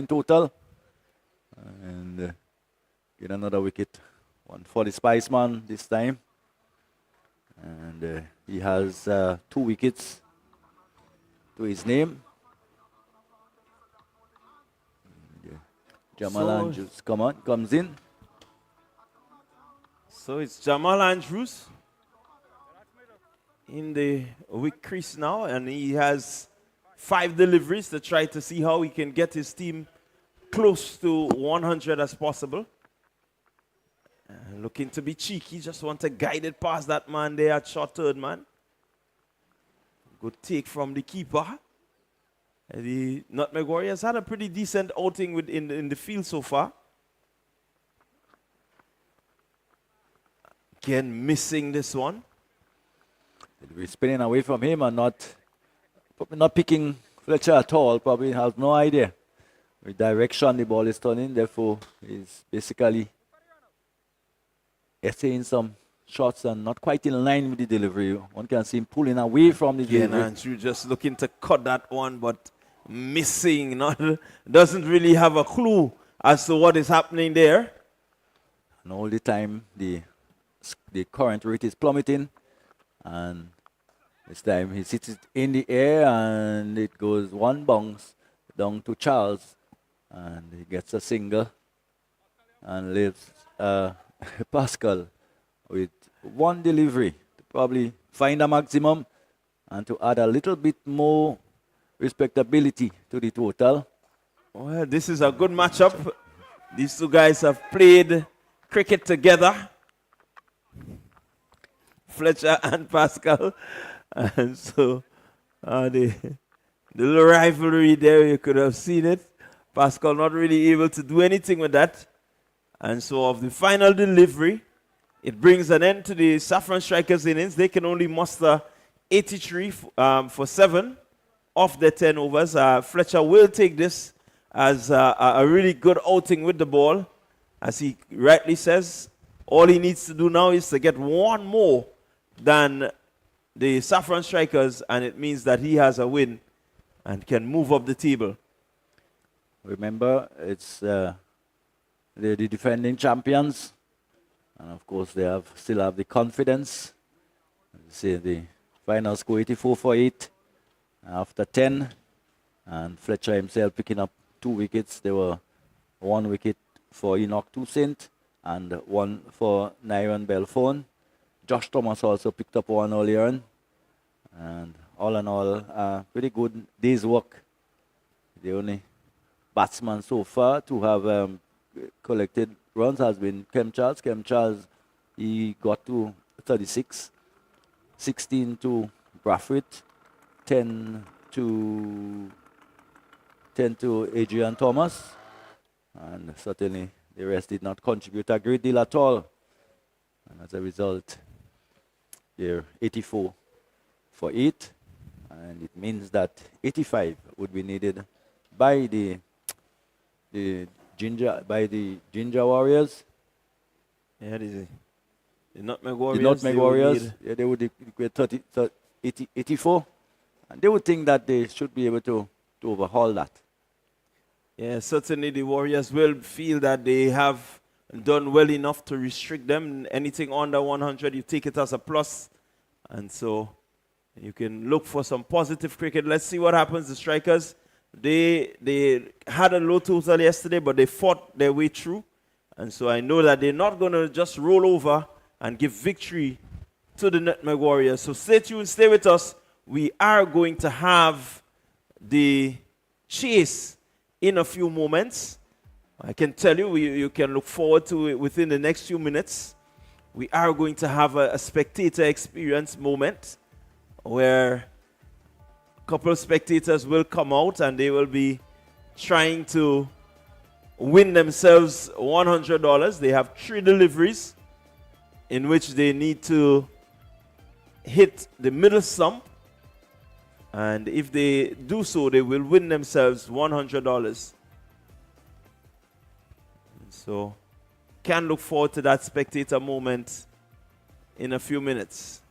total. And get another wicket, one for the Spiceman this time, and he has 2 wickets to his name. Jamal Andrews comes in.
So it's Jamal Andrews in the wicket crease now, and he has 5 deliveries to try to see how he can get his team close to 100 as possible. Looking to be cheeky, just want to guide it past that man there at short third man. Good take from the keeper. The Nutmeg Warriors had a pretty decent outing in the field so far. Again, missing this one.
We're spinning away from him and probably not picking Fletcher at all. Probably has no idea which direction the ball is turning. Therefore, he's basically essaying some shots and not quite in line with the delivery. One can see him pulling away from the
Again,
delivery.
Andrew just looking to cut that one, but missing. Doesn't really have a clue as to what is happening there.
And all the time, the current rate is plummeting. And this time he sits it in the air and it goes one bounce down to Charles. And he gets a single and leaves Pascal with one delivery to probably find a maximum and to add a little bit more respectability to the total.
Well, this is a good matchup. These two guys have played cricket together. Fletcher and Pascal. And so the little rivalry there, you could have seen it. Pascal not really able to do anything with that. And so of the final delivery, it brings an end to the Saffron Strikers innings. They can only muster 83 for 7 off their 10 overs. Fletcher will take this as a really good outing with the ball. As he rightly says, all he needs to do now is to get one more than the Saffron Strikers, and it means that he has a win and can move up the table.
Remember, it's they're the defending champions, and of course they still have the confidence. See the final score 84 for 8 after 10, and Fletcher himself picking up 2 wickets. There were 1 wicket for Enoch Toussaint and 1 for Nyron Belfone. Josh Thomas also picked up 1 earlier on, and all in all, pretty good day's work. The only batsman so far to have collected runs has been Kem Charles. Kem Charles, he got to 36, 16 to Brathwaite, 10 to Adrian Thomas, and certainly the rest did not contribute a great deal at all. And as a result, they're 84 for 8, and it means that 85 would be needed by the Ginger Warriors.
Yeah, the Nutmeg Warriors.
The Nutmeg Warriors, they would equate 84, and they would think that they should be able to overhaul that.
Yeah, certainly the Warriors will feel that they have done well enough to restrict them. Anything under 100, you take it as a plus. And so you can look for some positive cricket. Let's see what happens. The Strikers, they had a low total yesterday, but they fought their way through. And so I know that they're not going to just roll over and give victory to the Nutmeg Warriors. So stay tuned, stay with us. We are going to have the chase in a few moments. I can tell you, you can look forward to it within the next few minutes. We are going to have a spectator experience moment where a couple of spectators will come out and they will be trying to win themselves $100. They have 3 deliveries in which they need to hit the middle stump. And if they do so, they will win themselves $100. So, can look forward to that spectator moment in a few minutes.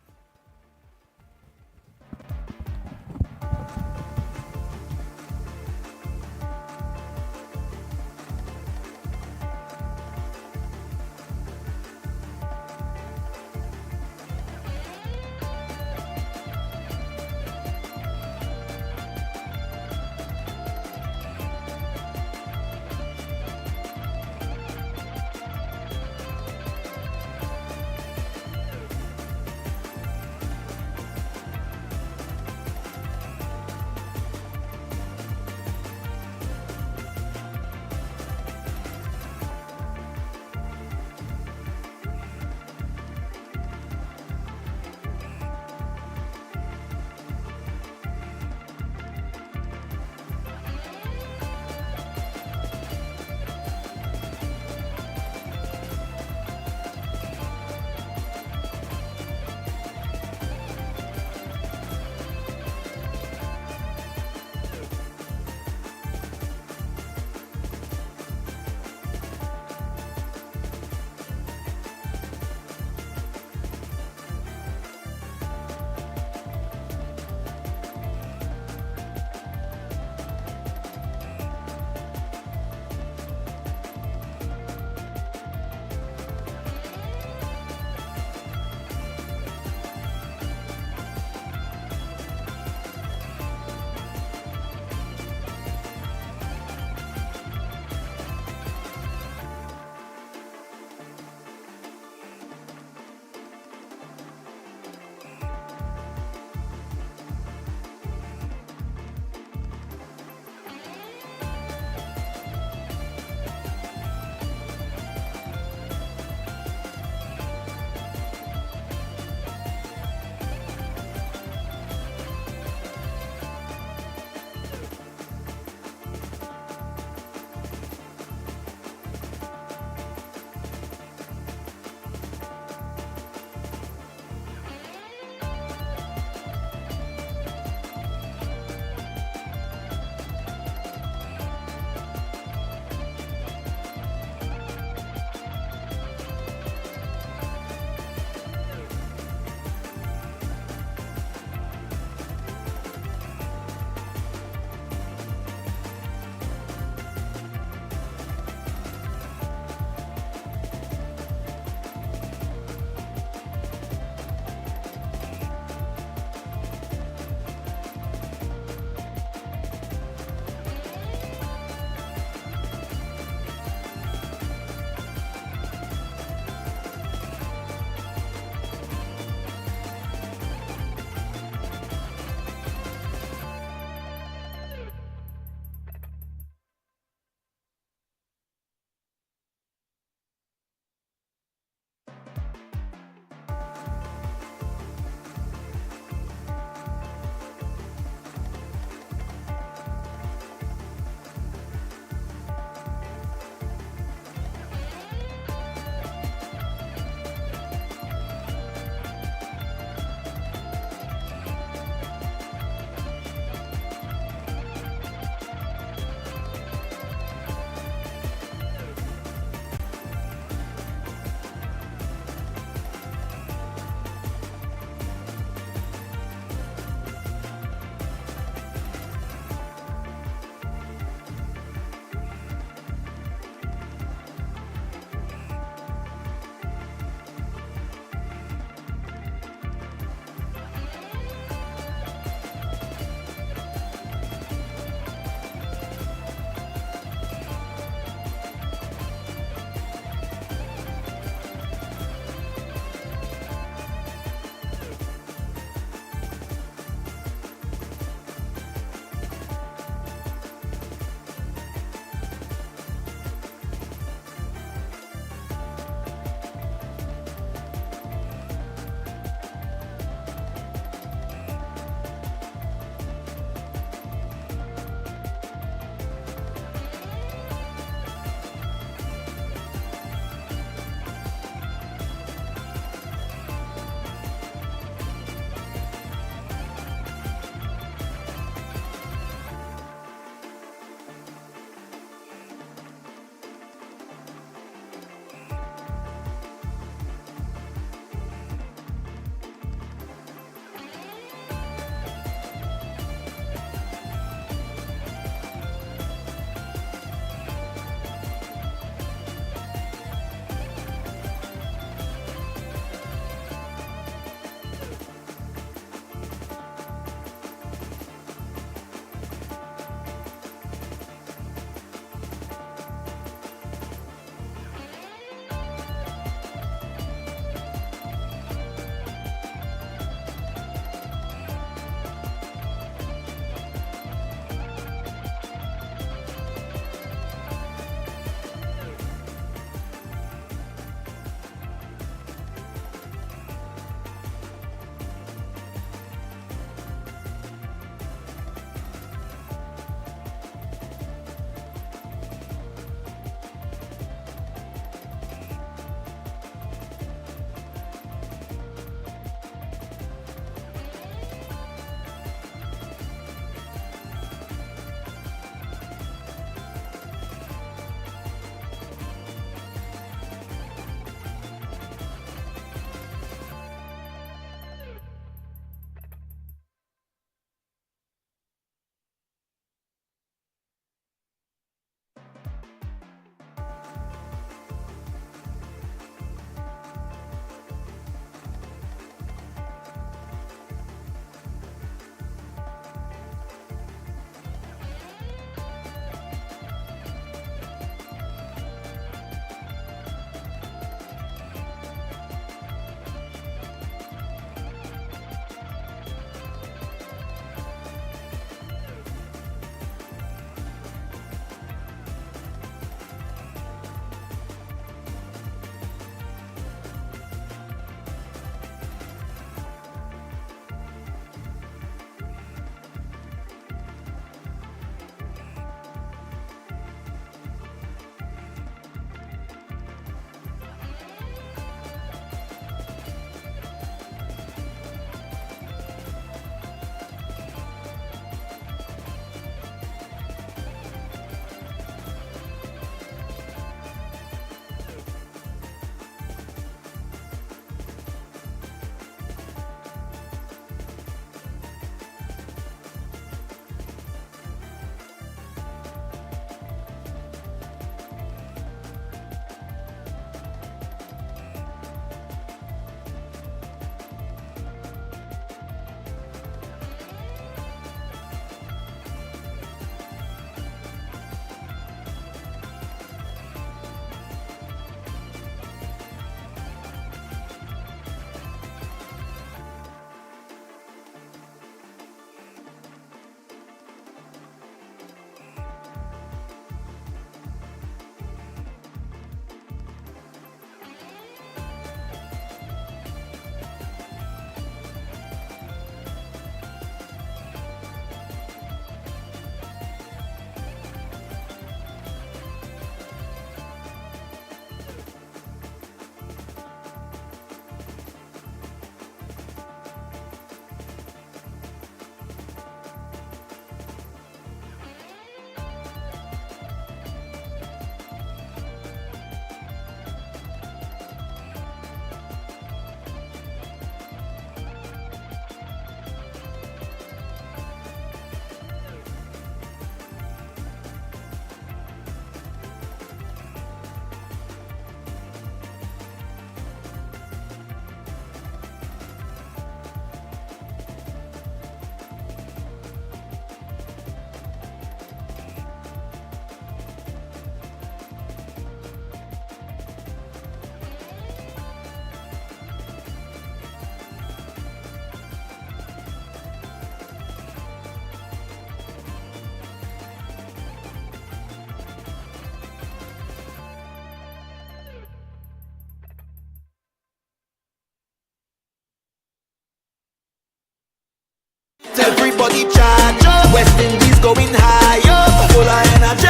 Everybody charge up. West Indies going higher. Full of energy,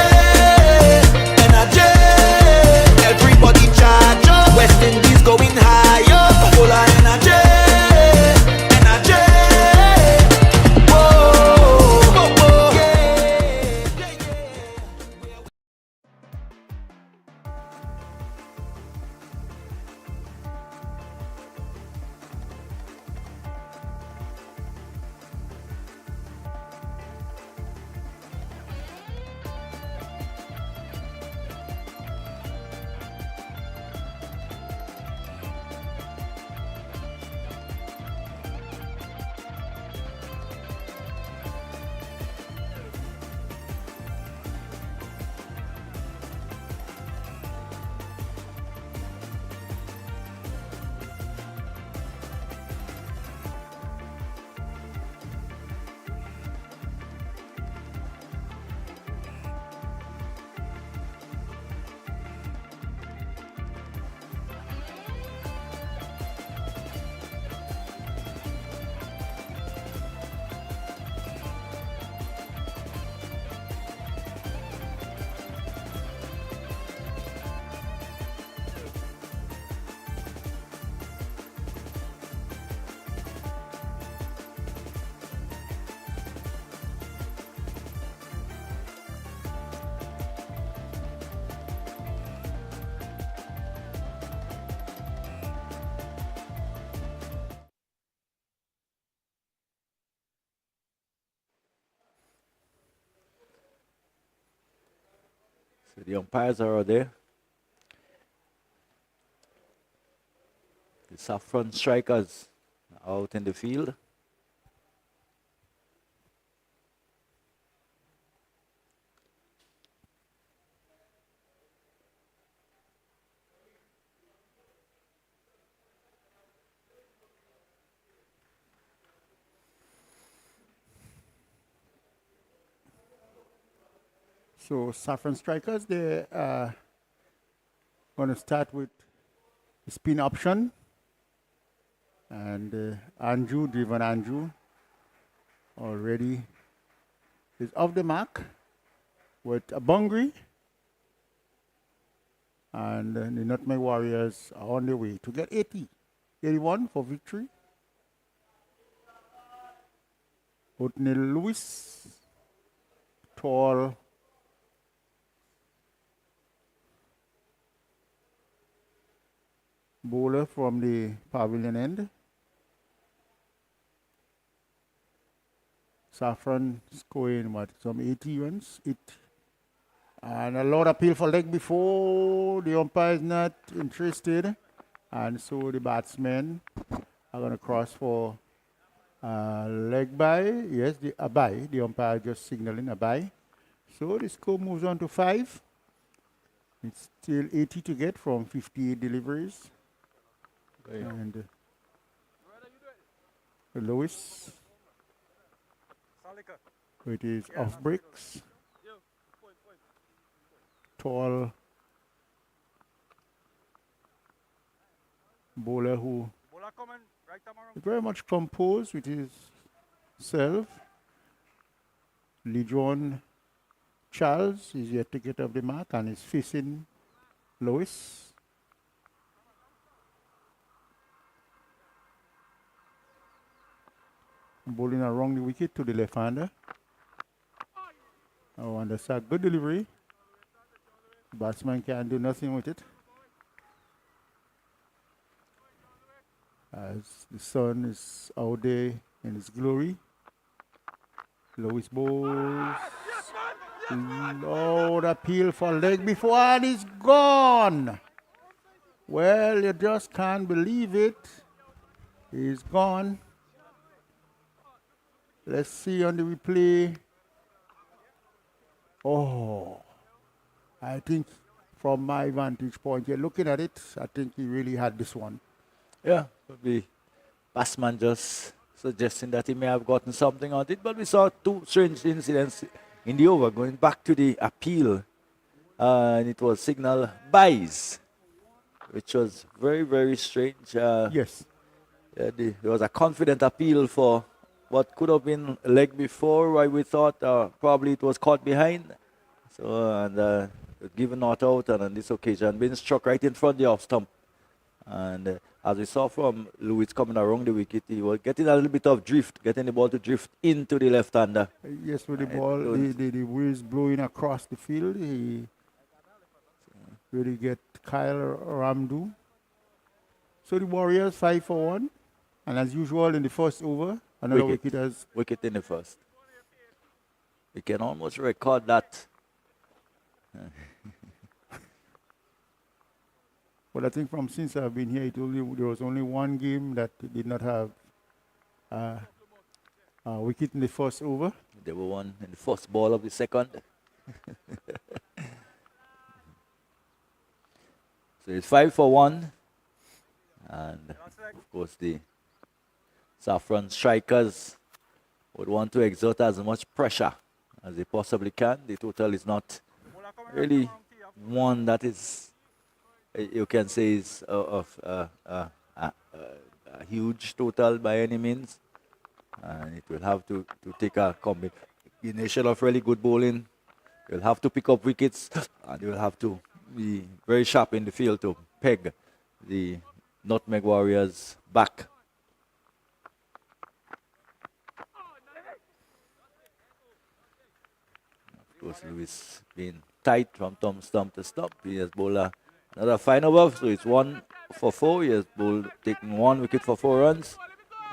energy. Everybody charge up. West Indies going higher. Full of energy, energy. Whoa, whoa, whoa. Yeah, yeah, yeah.
So the umpires are out there. The Saffron strikers are out in the field.
So Saffron strikers, they are going to start with the spin option. And Andrew, driven Andrew, already is off the mark with a bungry. And the Nutmeg Warriors are on their way to get 80, 81 for victory. Whitney Lewis, tall, bowler from the pavilion end. Saffron scoring what, some 80 runs. And a lot of appeal for leg before. The umpire is not interested. And so the batsmen are going to cross for leg by. Yes, a bye. The umpire just signaling a bye. So the score moves on to 5. It's still 80 to get from 58 deliveries. And Lewis, it is off breaks. Tall bowler who is very much composed with his serve. Lejon Charles is yet to get off the mark and is facing Lewis. Bowling around the wicket to the left-hander. Oh, and that's a good delivery. Batsman can't do nothing with it. As the sun is out there in its glory. Lewis bowls. Lord, appeal for leg before and it's gone. Well, you just can't believe it. He's gone. Let's see on the replay. Oh, I think from my vantage point, you're looking at it, I think he really had this one.
Yeah, the batsman just suggesting that he may have gotten something on it, but we saw 2 strange incidents in the over. Going back to the appeal, and it was signal buys, which was very, very strange.
Yes.
There was a confident appeal for what could have been leg before, why we thought probably it was caught behind. So, and given not out, and on this occasion, being struck right in front of the off stump. And as we saw from Lewis coming around the wicket, he was getting a little bit of drift, getting the ball to drift into the left-hander.
Yes, with the ball, the wind blowing across the field, he really get Kyle Ramdu. So the Warriors 5 for 1. And as usual in the first over, another wicket has...
Wicket in the first. We can almost record that.
But I think from since I've been here, there was only one game that did not have a wicket in the first over.
There were one in the first ball of the second. So it's 5 for 1. And of course the Saffron strikers would want to exert as much pressure as they possibly can. The total is not really one that is, you can say, is of a huge total by any means. And it will have to take a combination of really good bowling. You'll have to pick up wickets, and you'll have to be very sharp in the field to peg the Nutmeg Warriors back. Of course, Lewis being tight from thumb stump to stump. He has bowled another fine over, so it's 1 for 4. He has bowled, taken 1 wicket for 4 runs.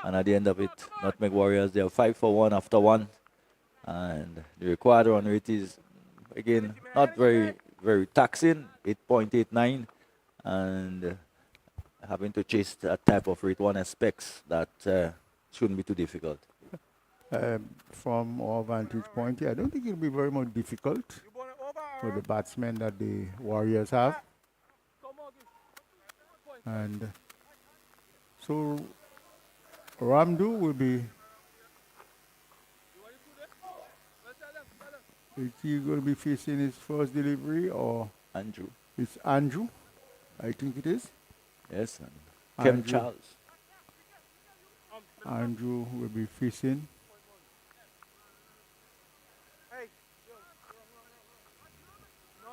And at the end of it, Nutmeg Warriors, they are 5 for 1 after 1. And the required run rate is, again, not very, very taxing, 8.89. And having to chase that type of rate, one expects that shouldn't be too difficult.
From our vantage point, I don't think it'll be very much difficult for the batsmen that the Warriors have. And so Ramdu will be... Is he going to be facing his first delivery, or...
Andrew.
It's Andrew, I think it is.
Yes, and Kem Charles.
Andrew will be facing.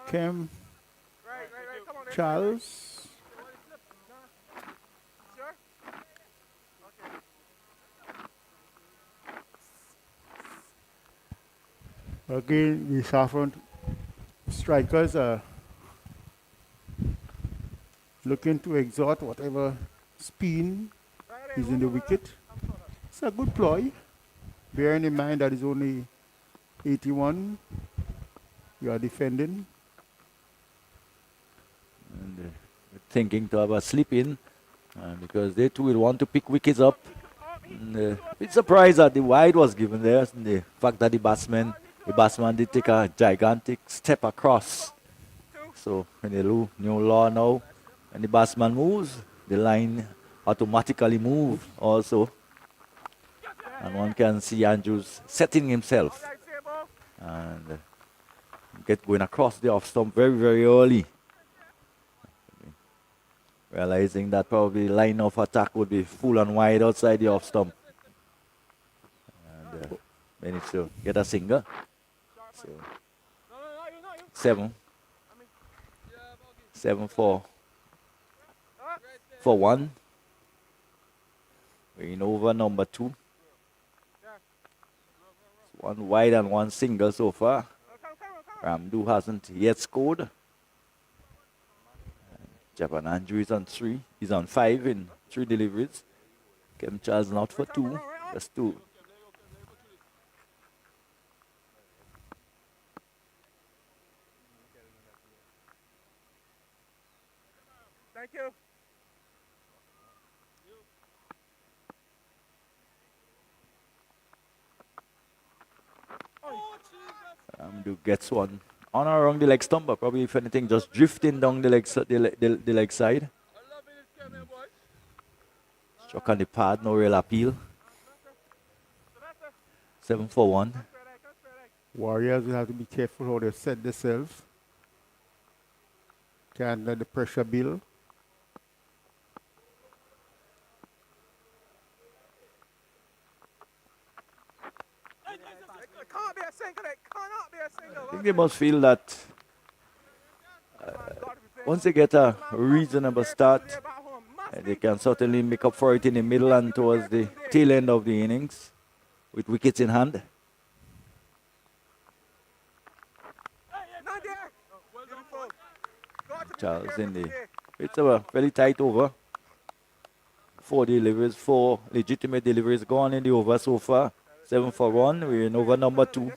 Kem Charles. Again, the Saffron strikers are looking to exert whatever spin is in the wicket. It's a good ploy, bearing in mind that it's only 81 you are defending.
And thinking to have a slip in, because they too will want to pick wickets up. And, bit surprised that the wide was given there, and the fact that the batsman did take a gigantic step across. So in the new law now, when the batsman moves, the line automatically moves also. And one can see Andrews setting himself and get going across the off stump very, very early. Realizing that probably line of attack would be full and wide outside the off stump. And managed to get a single. So 7 for 1. We're in over number 2. One wide and one single so far. Ramdu hasn't yet scored. Japan Andrew is on 3. He's on 5 in 3 deliveries. Kem Charles not for 2. Just 2.
Thank you.
Ramdu gets one on or around the leg stump, but probably if anything just drifting down the leg side. Struck on the pad, no real appeal. 7 for 1.
Warriors will have to be careful how they set themselves. Can't let the pressure build.
they must feel that once they get a reasonable start, they can certainly make up for it in the middle and towards the tail end of the innings with wickets in hand. Charles in the, it's a very tight over. 4 deliveries, 4 legitimate deliveries gone in the over so far. 7 for 1, we're in over number 2.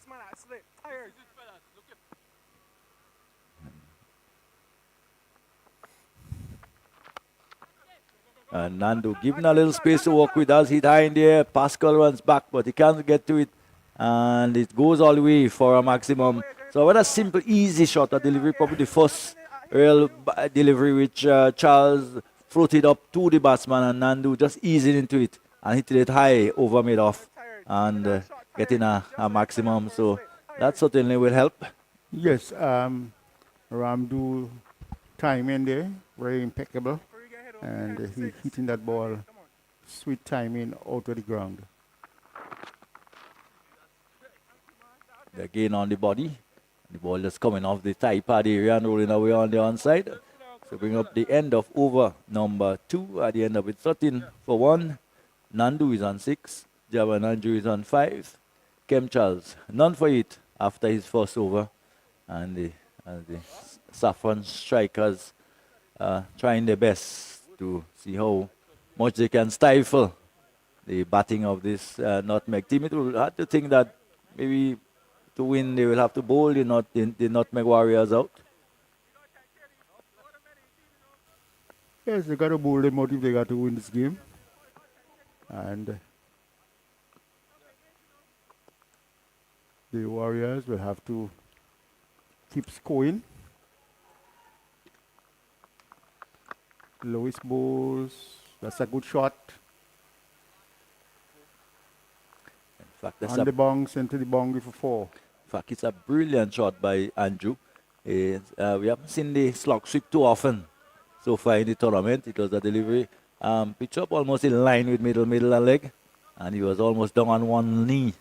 And Nando given a little space to work with us. Hit high in the air. Pascal runs back, but he can't get to it. And it goes all the way for a maximum. So what a simple, easy shot of delivery. Probably the first real delivery which Charles floated up to the batsman, and Nando just easing into it and hitting it high over mid-off and getting a maximum. So that certainly will help.
Yes, Ramdu timing there, very impeccable. And he hitting that ball, sweet timing out of the ground.
Again on the body. The ball just coming off the thigh pad area and rolling away on the onside. So bring up the end of over number 2. At the end of it, 13 for 1. Nandu is on 6. Javan Andrew is on 5. Kem Charles, none for 8 after his first over. And the Saffron strikers trying their best to see how much they can stifle the batting of this Nutmeg team. It will have to think that maybe to win they will have to bowl the Nutmeg Warriors out.
Yes, they got to bowl them out if they got to win this game. And the Warriors will have to keep scoring. Lewis bowls. That's a good shot.
In fact,
On the bounce into the boundary for 4.
In fact, it's a brilliant shot by Andrew. We haven't seen the slog sweep too often so far in the tournament. It was a delivery pitch up almost in line with middle and leg. And he was almost down on one knee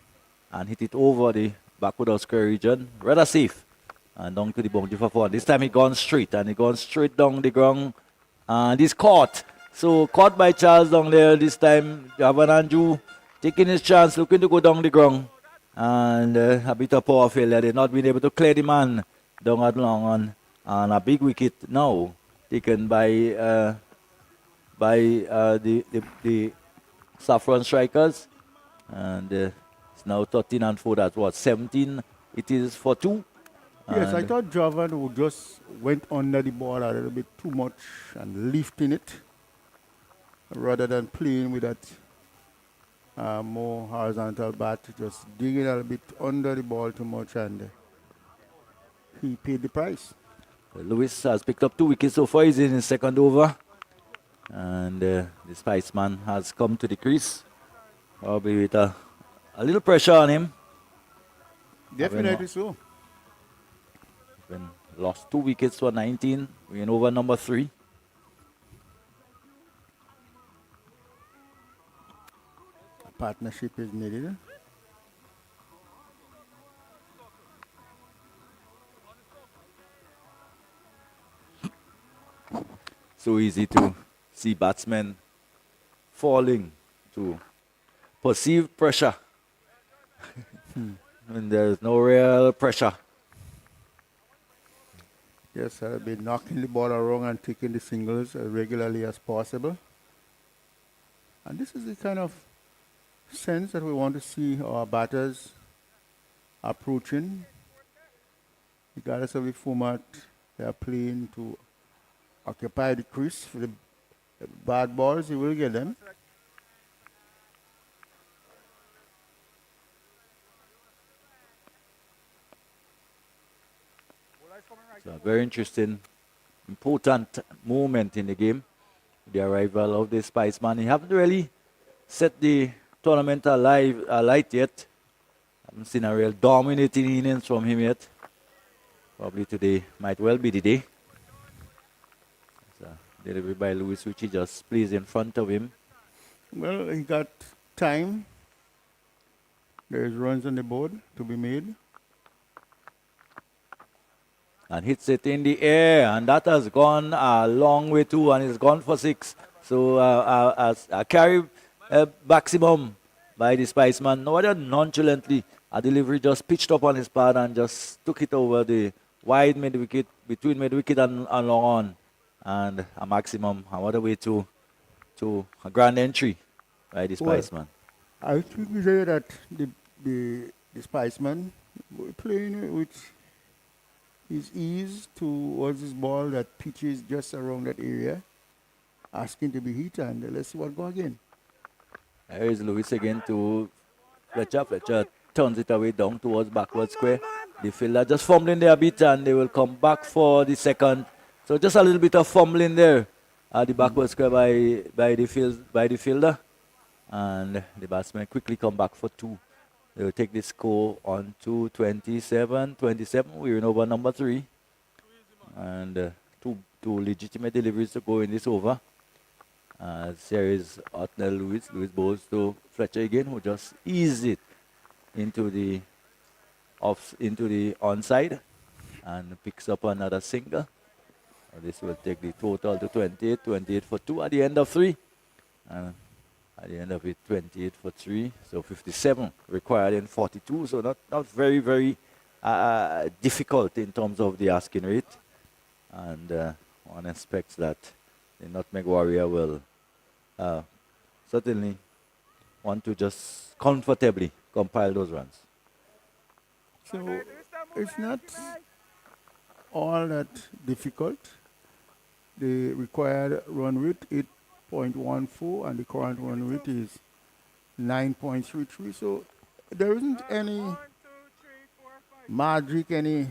and hit it over the backward of square region. Rather safe. And down to the boundary for 4. This time he gone straight and he gone straight down the ground. And he's caught. So caught by Charles down there this time. Javan Andrew taking his chance, looking to go down the ground. And a bit of power failure. They've not been able to clear the man down at long on. And a big wicket now taken by the Saffron strikers. And it's now 13 and 4. That's what, 17 it is for 2.
Yes, I thought Javan who just went under the ball a little bit too much and lifting it rather than playing with that more horizontal bat, just digging a little bit under the ball too much, and he paid the price.
Lewis has picked up 2 wickets so far. He's in his second over. And the Spiceman has come to the crease. Probably with a little pressure on him.
Definitely so.
Been lost 2 wickets for 19. We're in over number 3.
A partnership is needed.
So easy to see batsmen falling to perceived pressure. When there's no real pressure.
Yes, I'll be knocking the ball around and taking the singles as regularly as possible. And this is the kind of sense that we want to see our batters approaching. Regardless of the format, they are playing to occupy the crease. For the bad balls, you will get them.
So a very interesting, important moment in the game. The arrival of the Spiceman. He haven't really set the tournament alight yet. Haven't seen a real dominating innings from him yet. Probably today might well be the day. So delivery by Lewis, which he just plays in front of him.
Well, he got time. There's runs on the board to be made.
and hits it in the air, and that has gone a long way too, and it's gone for 6. So a carry maximum by the Spiceman. No other nonchalantly, a delivery just pitched up on his pad and just took it over the wide mid wicket, between mid wicket and long on, and a maximum. And what a way to a grand entry by the Spiceman.
I think we say that the Spiceman playing with his ease towards his ball that pitches just around that area, asking to be hit, and let's see what go again.
Here is Lewis again to Fletcher. Fletcher turns it away down towards backward square. The fielder just fumbling there a bit, and they will come back for the second. So just a little bit of fumbling there at the backward square by the fielder, and the batsman quickly come back for 2. They will take the score on to 27-27. We're in over number 3, and two legitimate deliveries to go in this over. There is Otnell Lewis. Lewis bowls to Fletcher again, who just eased it into the onside and picks up another single. This will take the total to 28 for 2 at the end of 3. And at the end of it, 28 for 3. So 57 required in 42. So not very, very difficult in terms of the asking rate. And one expects that the Nutmeg Warrior will certainly want to just comfortably compile those runs.
So it's not all that difficult. The required run rate 8.14 and the current run rate is 9.33. So there isn't any magic, any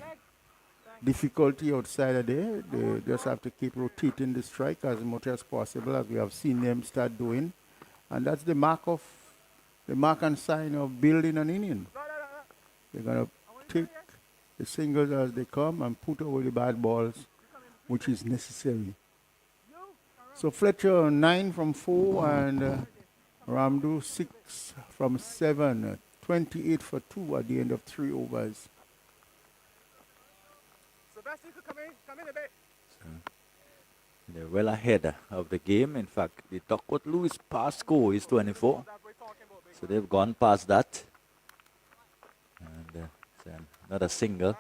difficulty outside of there. They just have to keep rotating the strike as much as possible, as we have seen them start doing. And that's the mark and sign of building an inning. They're going to take the singles as they come and put away the bad balls, which is necessary. So Fletcher 9 from 4 and Ramdu 6 from 7. 28 for 2 at the end of 3 overs.
They're well ahead of the game. In fact, the Duckworth Lewis pass score is 24. So they've gone past that. And another single.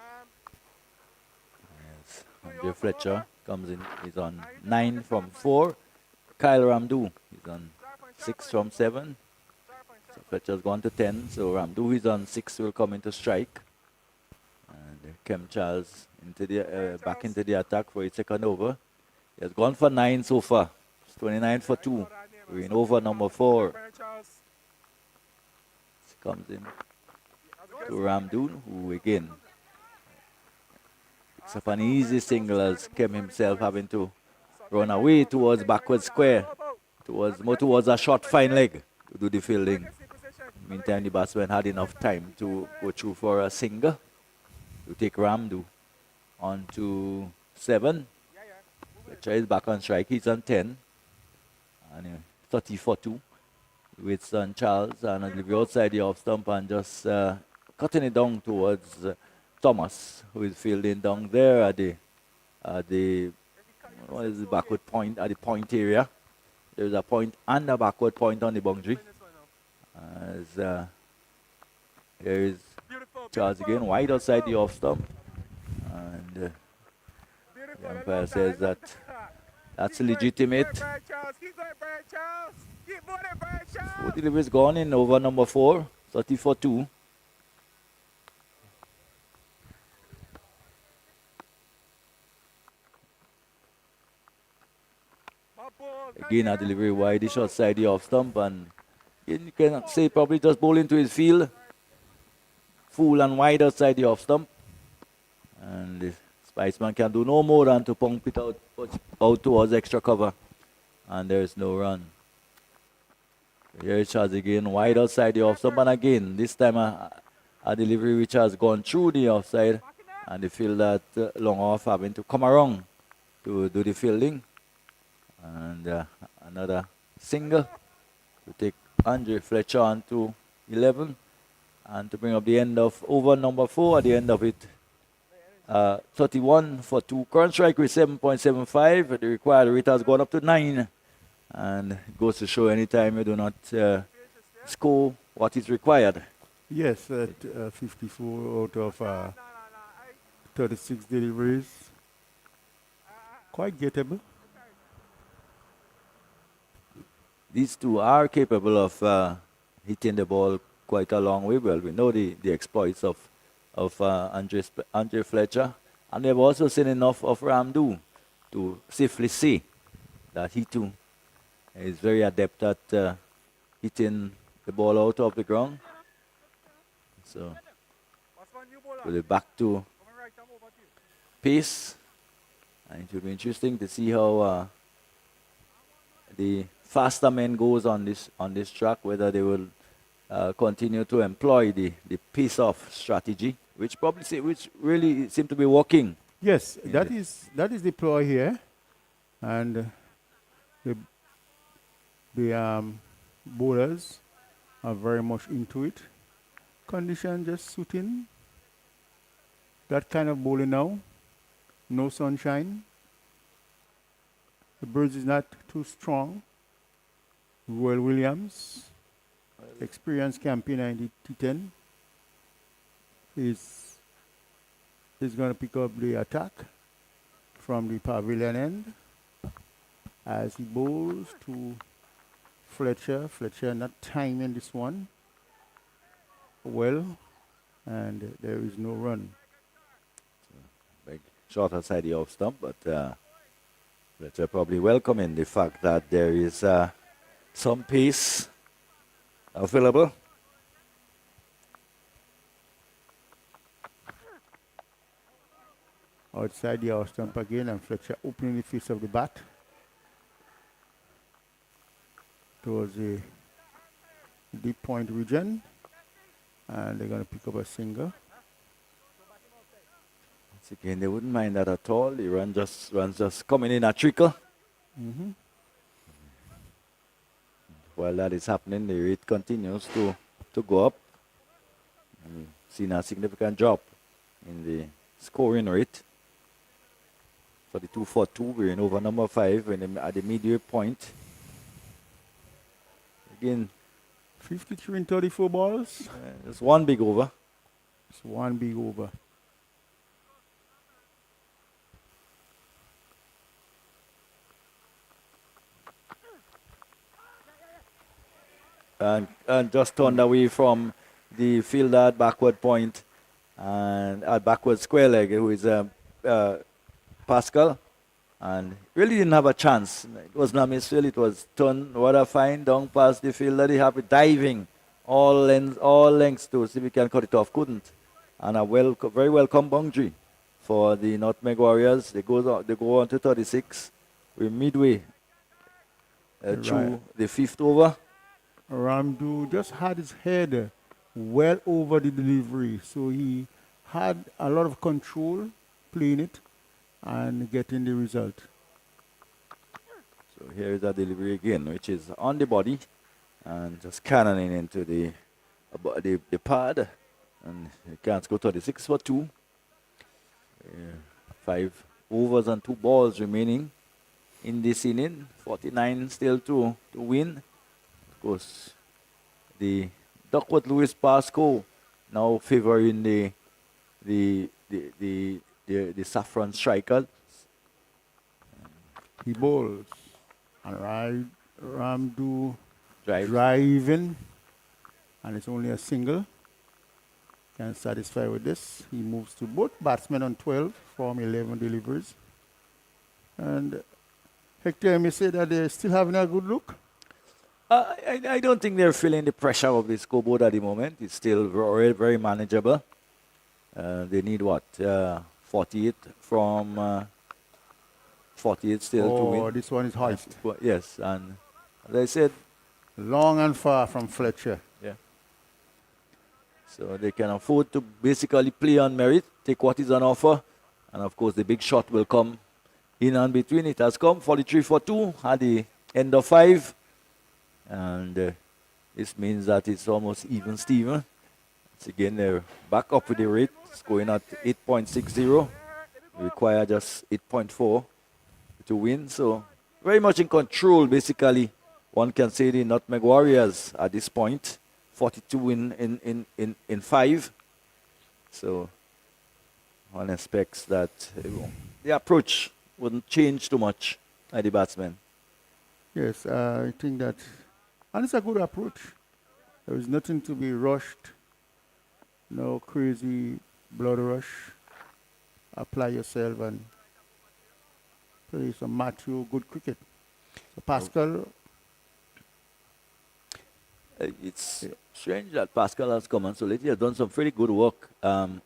Yes, Andre Fletcher comes in. He's on 9 from 4. Kyle Ramdu is on 6 from 7. So Fletcher's gone to 10. So Ramdu is on 6, will come into strike. And Kem Charles into the back into the attack for his second over. He has gone for 9 so far. It's 29 for 2. We're in over number 4. Comes in to Ramdoon, who again picks up an easy single as Kem himself having to run away towards backward square, more towards a short fine leg to do the fielding. Meantime, the batsman had enough time to go through for a single to take Ramdu on to 7. Fletcher is back on strike. He's on 10. And 30 for 2. With Son Charles and a delivery outside the off stump and just cutting it down towards Thomas, who is fielding down there at the what is the backward point, at the point area. There's a point and a backward point on the boundary. As here is Charles again, wide outside the off stump, and the umpire says that that's legitimate. 4 deliveries gone in over number 4, 30 for 2. Again, a delivery wide, the short side, the off stump, and you can say probably just bowl into his field. Full and wide outside the off stump. And the Spiceman can do no more than to pump it out towards extra cover. And there is no run. Here is Charles again, wide outside the off stump, and again, this time a delivery which has gone through the offside, and the fielder long off having to come around to do the fielding. And another single to take Andre Fletcher on to 11, and to bring up the end of over number 4. At the end of it, 31 for 2. Current strike rate 7.75. The required rate has gone up to 9. And it goes to show anytime you do not score what is required.
Yes, at 54 out of 36 deliveries. Quite gettable.
These two are capable of hitting the ball quite a long way. Well, we know the exploits of Andre Fletcher, and they've also seen enough of Ramdu to safely say that he too is very adept at hitting the ball out of the ground. So we'll be back to pace, and it will be interesting to see how the faster men goes on this track, whether they will continue to employ the pace-off strategy, which really seem to be working.
Yes, that is the ploy here, and the bowlers are very much into it. Condition just suiting that kind of bowling now. No sunshine. The birds is not too strong. Royal Williams, experienced campaigner in the T10, is going to pick up the attack from the pavilion end as he bowls to Fletcher. Fletcher not timing this one well, and there is no run.
Big shot outside the off stump, but Fletcher probably welcoming the fact that there is some pace available.
Outside the off stump again, and Fletcher opening the face of the bat towards the deep point region, and they're going to pick up a single.
Once again, they wouldn't mind that at all. The runs just coming in a trickle.
Mm-hmm.
While that is happening, the rate continues to go up. We've seen a significant drop in the scoring rate. For the 242, we're in over number 5 at the midway point. Again,
53 and 34 balls.
just one big over.
It's one big over.
And just turned away from the fielder at backward point and at backward square leg, who is Pascal, and really didn't have a chance. It was not misfield, it was turned rather fine down past the fielder. They have it diving all lengths to see if we can cut it off. Couldn't. And a very welcome boundary for the Nutmeg Warriors. They go on to 36. We're midway through the 5th over.
Ramdu just had his head well over the delivery, so he had a lot of control playing it and getting the result.
So here is a delivery again, which is on the body and just cannoning into the pad, and he can't go 36 for 2. 5 overs and 2 balls remaining in this inning. 49 still to win. Of course, the Duckworth Lewis Pasco now favoring the Saffron striker.
He bowls and Ramdu
Drive.
driving, and it's only a single. Can satisfy with this. He moves to both batsmen on 12 from 11 deliveries. And Hector, I may say that they're still having a good look.
I don't think they're feeling the pressure of the scoreboard at the moment. It's still very, very manageable. They need what? 48 from 48 still to win.
Oh, this one is hoist.
Yes, and as I said,
Long and far from Fletcher.
yeah. So they can afford to basically play on merit, take what is on offer, and of course the big shot will come in and between. It has come 43 for 2 at the end of 5. And this means that it's almost even Steven. Again, they're back up with the rate, scoring at 8.60. Require just 8.4 to win. So very much in control, basically. One can say the Nutmeg Warriors at this point. 42 in 5. So one expects that the approach wouldn't change too much by the batsmen.
Yes, I think that, and it's a good approach. There is nothing to be rushed, no crazy blood rush. Apply yourself and play some Matthew good cricket. So Pascal,
It's strange that Pascal has come on so late. He has done some pretty good work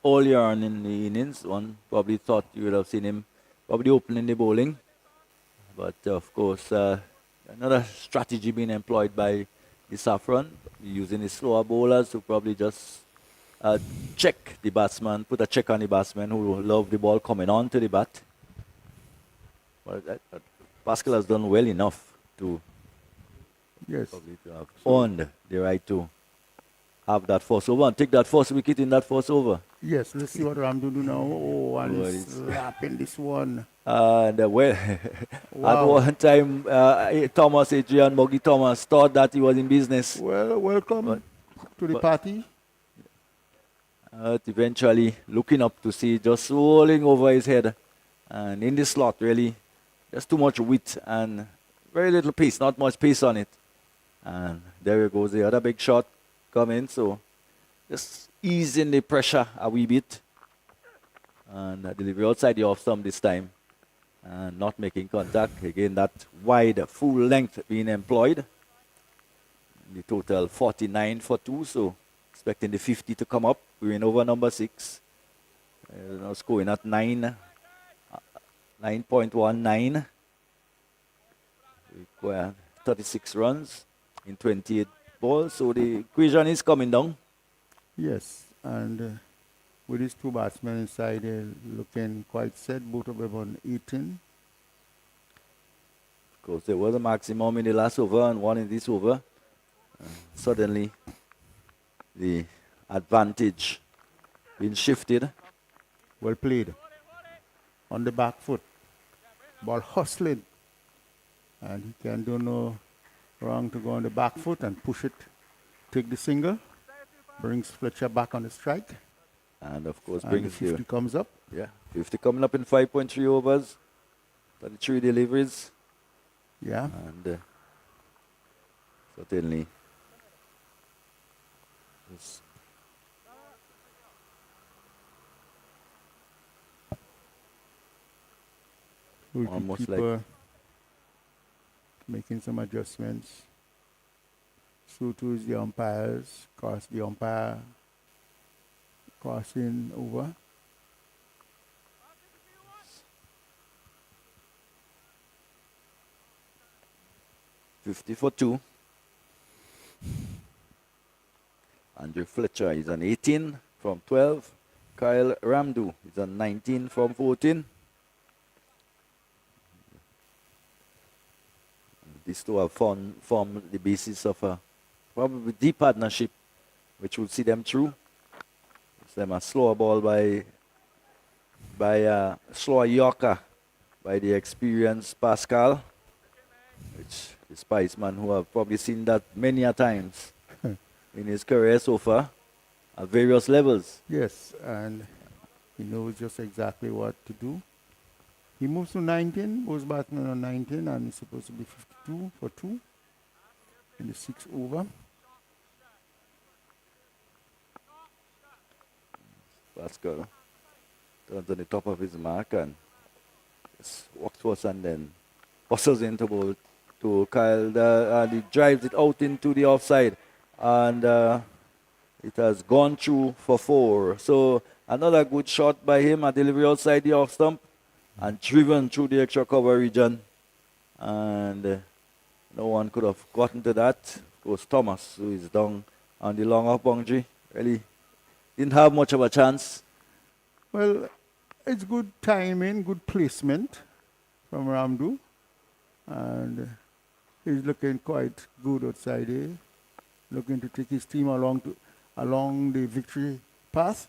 all year on in the innings. One probably thought you would have seen him probably opening the bowling. But of course, another strategy being employed by the Saffron, using the slower bowlers to probably just check the batsman, put a check on the batsman who love the ball coming on to the bat. But Pascal has done well enough to
yes.
probably to have earned the right to have that first over and take that first wicket in that first over.
Yes, let's see what Ramdu do now. Oh, and
Oh,
he's slapping this one.
And well,
Wow.
at one time, Thomas, Adrian Muggy Thomas, thought that he was in business.
Well, welcome to the
but-
party.
Eventually looking up to see just rolling over his head. And in the slot, really, there's too much width and very little pace, not much pace on it. And there goes the other big shot coming. So just easing the pressure a wee bit. And delivery outside the off stump this time. And not making contact. Again, that wide full length being employed. The total 49 for 2. So expecting the 50 to come up. We're in over number 6. Now scoring at 9.19. Require 36 runs in 28 balls. So the equation is coming down.
Yes, and with these two batsmen inside, looking quite set, both of them on 18.
Of course, there was a maximum in the last over and one in this over. Suddenly, the advantage being shifted.
Well played. On the back foot. Ball hustling. And he can do no wrong to go on the back foot and push it. Take the single. Brings Fletcher back on the strike.
And of course,
And
brings
the 50 comes up.
50 coming up in 5.3 overs. 33 deliveries.
Yeah.
And certainly, it's almost
Wicketkeeper making some adjustments. So too is the umpires. Cross the umpire crossing over.
$50 for 2. Andrew Fletcher is on 18 from 12. Kyle Ramdu is on 19 from 14. These two have formed the basis of a probably deep partnership, which will see them through. It's them a slower ball by a slower Yorker by the experienced Pascal, which the Spiceman who have probably seen that many a times in his career so far at various levels.
Yes, and he knows just exactly what to do. He moves to 19, goes batsman on 19, and it's supposed to be 52 for 2 in the 6th over.
Pascal turns on the top of his mark and just walks towards and then hustles into bowl to Kyle. And he drives it out into the offside. And it has gone through for 4. So another good shot by him, a delivery outside the off stump and driven through the extra cover region. And no one could have gotten to that. Of course, Thomas, who is down on the long off boundary, really didn't have much of a chance.
Well, it's good timing, good placement from Ramdu. And he's looking quite good outside here. Looking to take his team along to along the victory path.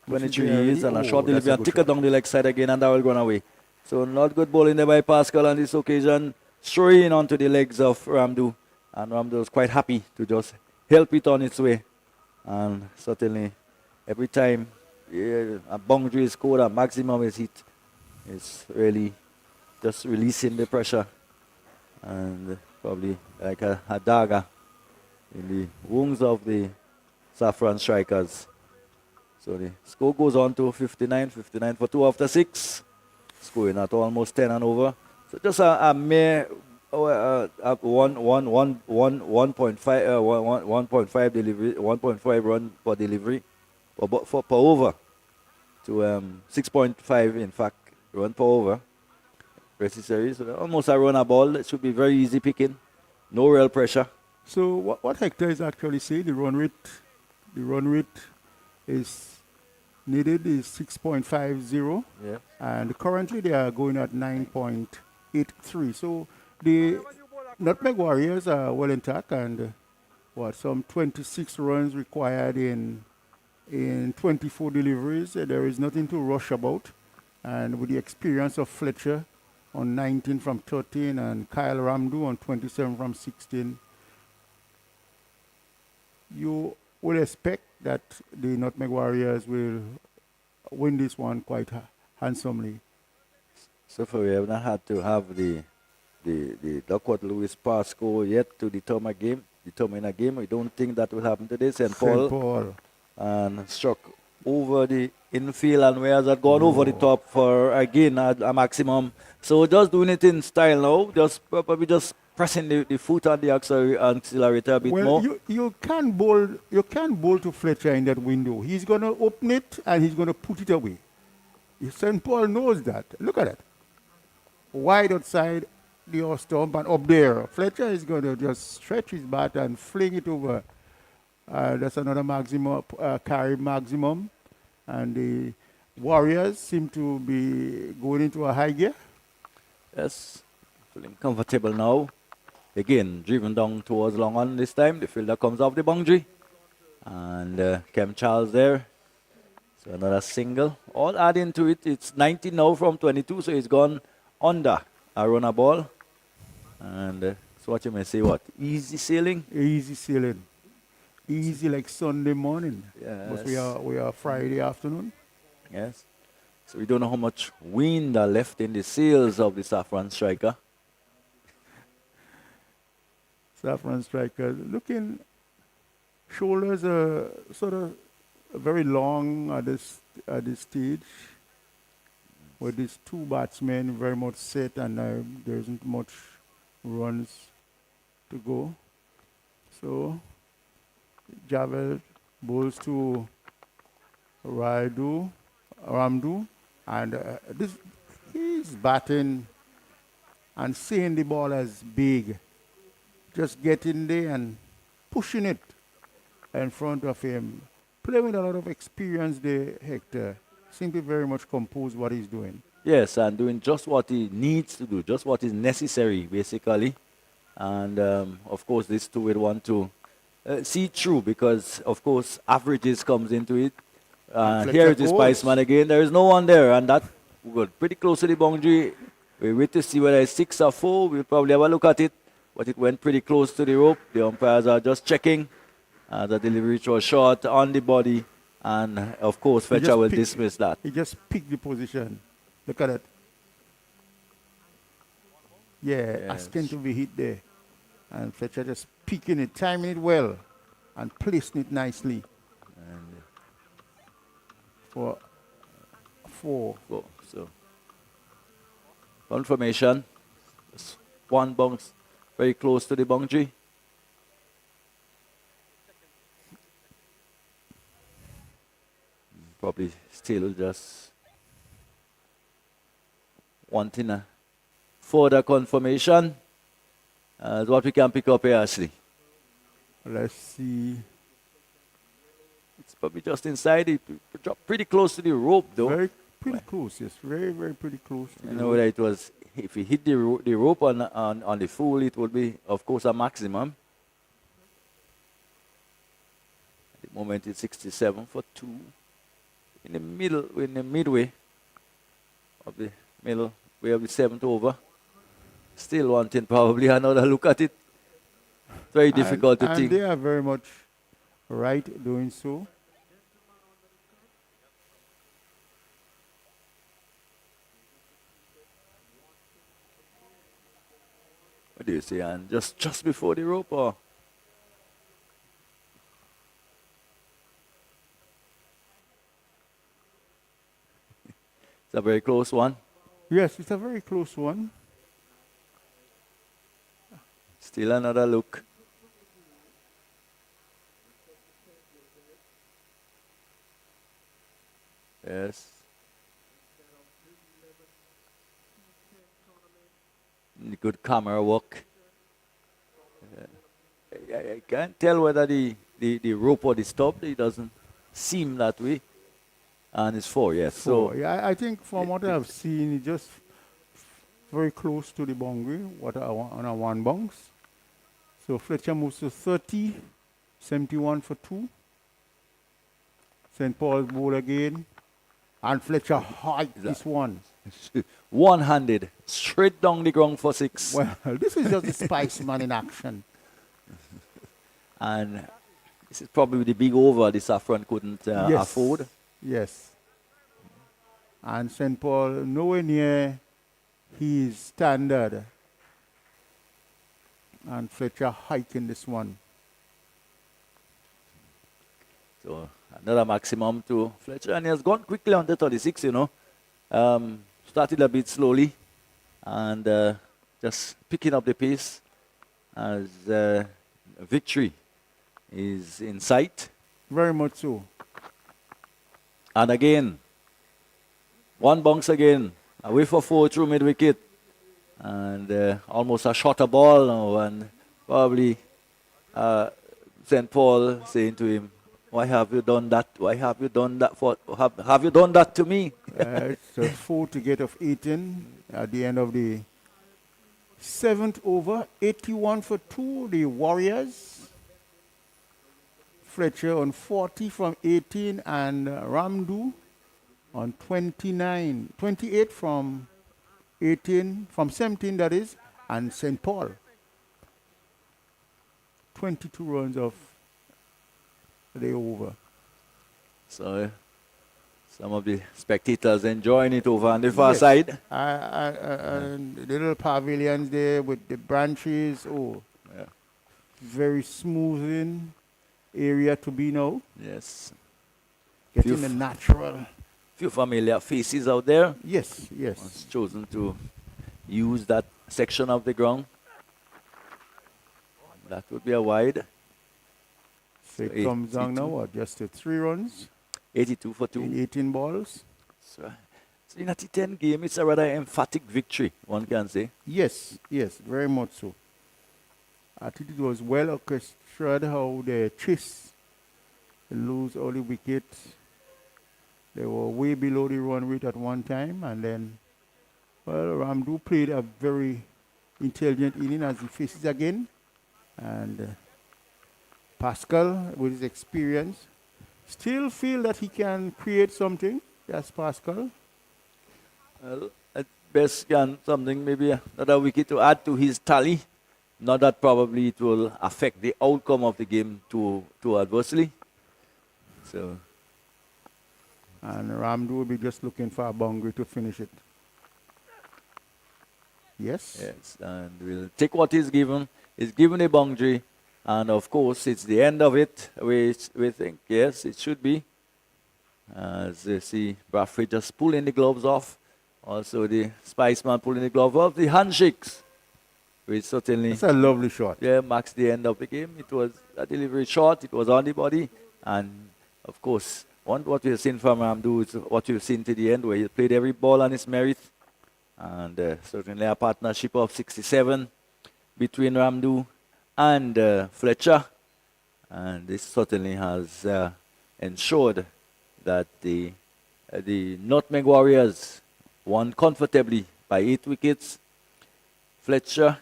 which is
23
there
years
already.
and a
Oh,
short
that's
delivery and
good
ticker
shot.
down the leg side again, and that will run away. So not good bowling there by Pascal on this occasion. Straying onto the legs of Ramdu. And Ramdu was quite happy to just help it on its way. And certainly every time a boundary is scored, a maximum is hit, it's really just releasing the pressure. And probably like a dagger in the wounds of the Saffron strikers. So the score goes on to 59 for 2 after 6. Scoring at almost 10 and over. So just a mere 1.5 delivery, 1.5 run per delivery per over to 6.5 in fact run per over. Rest is series, so almost a run a ball. It should be very easy picking. No real pressure.
So what Hector is actually saying, the run rate is needed is 6.50.
Yeah.
And currently they are going at 9.83. So the Nutmeg Warriors are well intact, and some 26 runs required in 24 deliveries. There is nothing to rush about. And with the experience of Fletcher on 19 from 13 and Kyle Ramdu on 27 from 16, you will expect that the Nutmeg Warriors will win this one quite handsomely.
So far we have not had to have the Duckworth Lewis pass score yet to determine a game. We don't think that will happen today. St. Paul and struck over the infield, and whereas had gone over the top for again a maximum. So just doing it in style now, just probably just pressing the foot on the accelerator a bit more.
You can't bowl to Fletcher in that window. He's gonna open it and he's gonna put it away. St. Paul knows that. Look at it. Wide outside the off stump and up there. Fletcher is gonna just stretch his bat and fling it over. That's another maximum carry maximum. And the Warriors seem to be going into a high gear.
Yes, feeling comfortable now. Again, driven down towards long on this time. The fielder comes off the boundary. And Kem Charles there. So another single. All adding to it. It's 90 now from 22, so it's gone under a runner ball. And so what you may say, what? Easy sailing?
Easy sailing. Easy like Sunday morning.
Yes.
But we are Friday afternoon.
Yes. So we don't know how much wind are left in the sails of the Saffron striker.
Saffron striker looking, shoulders are sort of very long at this stage, with these two batsmen very much set, and there isn't much runs to go. So Javel bowls to Ramdu, and he's batting and seeing the ball as big, just getting there and pushing it in front of him. Playing with a lot of experience there, Hector. Simply very much composed what he's doing.
Yes, and doing just what he needs to do, just what is necessary, basically. And, of course, this two would want to see through, because, of course, averages comes into it. Here it is Spiceman again. There is no one there, and that we got pretty close to the boundary. We wait to see whether it's 6 or 4. We'll probably have a look at it, but it went pretty close to the rope. The umpires are just checking. The delivery was short on the body, and of course Fletcher will dismiss that.
He just picked the position. Look at it. Yeah,
Yes.
asking to be hit there. And Fletcher just picking it, timing it well, and placing it nicely.
And
For 4.
so confirmation. Just one bounce very close to the boundary. Probably still just wanting a further confirmation. What we can pick up here, Ashley.
Let's see.
It's probably just inside it. Dropped pretty close to the rope, though.
Pretty close, yes. Very, very pretty close.
You know whether it was, if he hit the rope on the full, it would be, of course, a maximum. The moment is 67 for 2. In the middle, in the midway of the middle, we have the 7th over. Still wanting probably another look at it. Very difficult to
and
think.
they are very much right doing so.
What do you say? And just before the rope, or? It's a very close one.
Yes, it's a very close one.
Still another look. Yes. Good camera work. I can't tell whether the rope or the stop. It doesn't seem that way. And it's 4, yes.
So,
So
yeah, I think from what I've seen, it's just very close to the boundary, on a 1 bounce. So Fletcher moves to 30, 71 for 2. St. Paul's ball again. And Fletcher hiked this one.
one-handed, straight down the ground for 6.
Well, this is just the Spice man in action.
And this is probably the big over the Saffron couldn't afford.
Yes. And St. Paul nowhere near his standard. And Fletcher hiking this one.
So another maximum to Fletcher. And he has gone quickly on the 36, you know. Started a bit slowly and just picking up the pace as victory is in sight.
Very much so.
And again, 1 bounce again, away for 4 through mid-wicket. And almost a shorter ball now, and probably St. Paul saying to him, "Why have you done that? Why have you done that for? Have you done that to me?"
It's a 4 to get of 18 at the end of the 7th over. 81 for 2, the Warriors. Fletcher on 40 from 18, and Ramdu on 28 from 18, from 17 that is, and St. Paul. 22 runs of the over.
So some of the spectators enjoying it over on the far
Yes.
side.
And the little pavilions there with the branches. Oh,
Yeah.
very smoothing area to be now.
Yes.
Getting the natural.
Few familiar faces out there.
Yes, yes.
Has chosen to use that section of the ground. That would be a wide.
So it comes down now, what, just to 3 runs
82 for 2.
in 18 balls.
So in a T10 game, it's a rather emphatic victory, one can say.
Yes, yes, very much so. I think it was well orchestrated how they chase, they lose all the wickets. They were way below the run rate at one time, and then, well, Ramdu played a very intelligent inning as he faces again. And Pascal, with his experience, still feel that he can create something. Yes, Pascal.
Well, at best can something, maybe another wicket to add to his tally. Not that probably it will affect the outcome of the game too adversely. So,
And Ramdu will be just looking for a boundary to finish it. Yes.
yes, and we'll take what is given. It's given a boundary, and of course, it's the end of it. We think, yes, it should be. As you see, Bradford just pulling the gloves off. Also, the Spiceman pulling the glove off. The handshakes, which certainly,
It's a lovely shot.
yeah, marks the end of the game. It was a delivery shot. It was on the body, and of course, what we've seen from Ramdu is what you've seen to the end, where he played every ball on his merit, and certainly a partnership of 67 between Ramdu and Fletcher, and this certainly has ensured that the Nutmeg Warriors won comfortably by 8 wickets. Fletcher,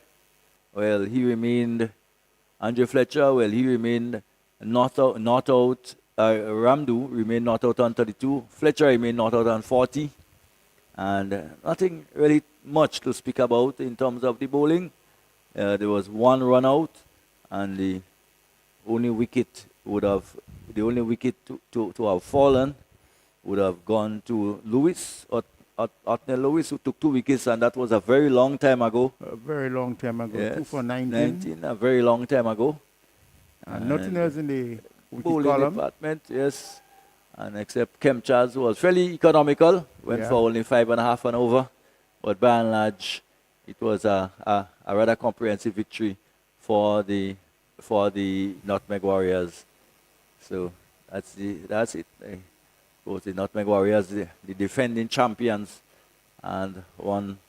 well, he remained, Andrew Fletcher, well, he remained not out Ramdu remained not out on 32. Fletcher remained not out on 40. And nothing really much to speak about in terms of the bowling. There was one run out, and the only wicket to have fallen would have gone to Lewis, Otnell Lewis, who took 2 wickets, and that was a very long time ago.
A very long time ago.
Yes,
2 for 19.
19, a very long time ago.
And nothing else in the wicket
Bowling
column.
department, yes. And except Kemchaz was fairly economical, went for only 5.5 and over. But by and large, it was a rather comprehensive victory for the Nutmeg Warriors. So that's it. Both the Nutmeg Warriors, the defending champions, and one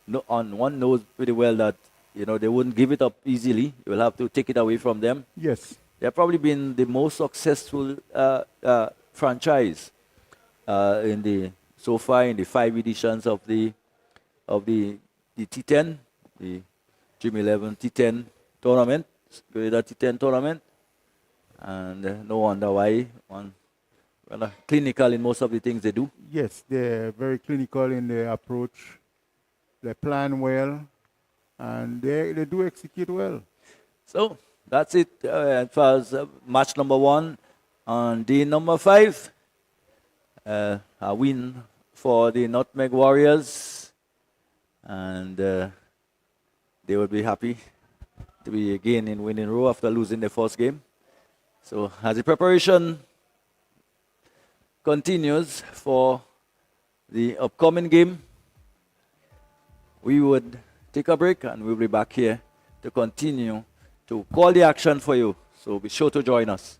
knows pretty well that they wouldn't give it up easily. You'll have to take it away from them.
Yes.
They've probably been the most successful franchise so far in the 5 editions of the T10, the Dream 11 T10 tournament, Grenada T10 tournament, and no wonder why. Rather clinical in most of the things they do.
Yes, they're very clinical in their approach. They plan well, and they do execute well.
So that's it as far as match number 1. On day number 5, a win for the Nutmeg Warriors, and they will be happy to be again in winning row after losing their first game. So as the preparation continues for the upcoming game, we would take a break, and we'll be back here to continue to call the action for you. So be sure to join us.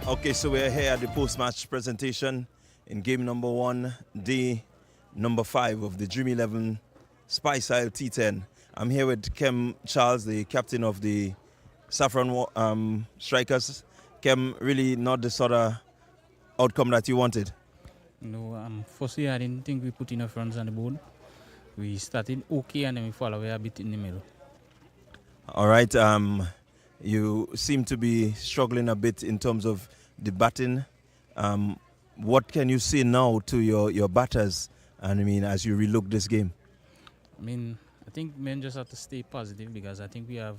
Okay, so we're here at the post-match presentation in game number 1, day number 5 of the Dream 11 Spiceisle T10. I'm here with Kem Charles, the captain of the Saffron Strikers. Kem, really not the sort of outcome that you wanted?
No, firstly, I didn't think we put enough runs on the board. We started okay, and then we fall away a bit in the middle.
All right. You seem to be struggling a bit in terms of the batting. What can you say now to your batters? And I mean, as you relook this game.
I mean, I think men just have to stay positive because I think we have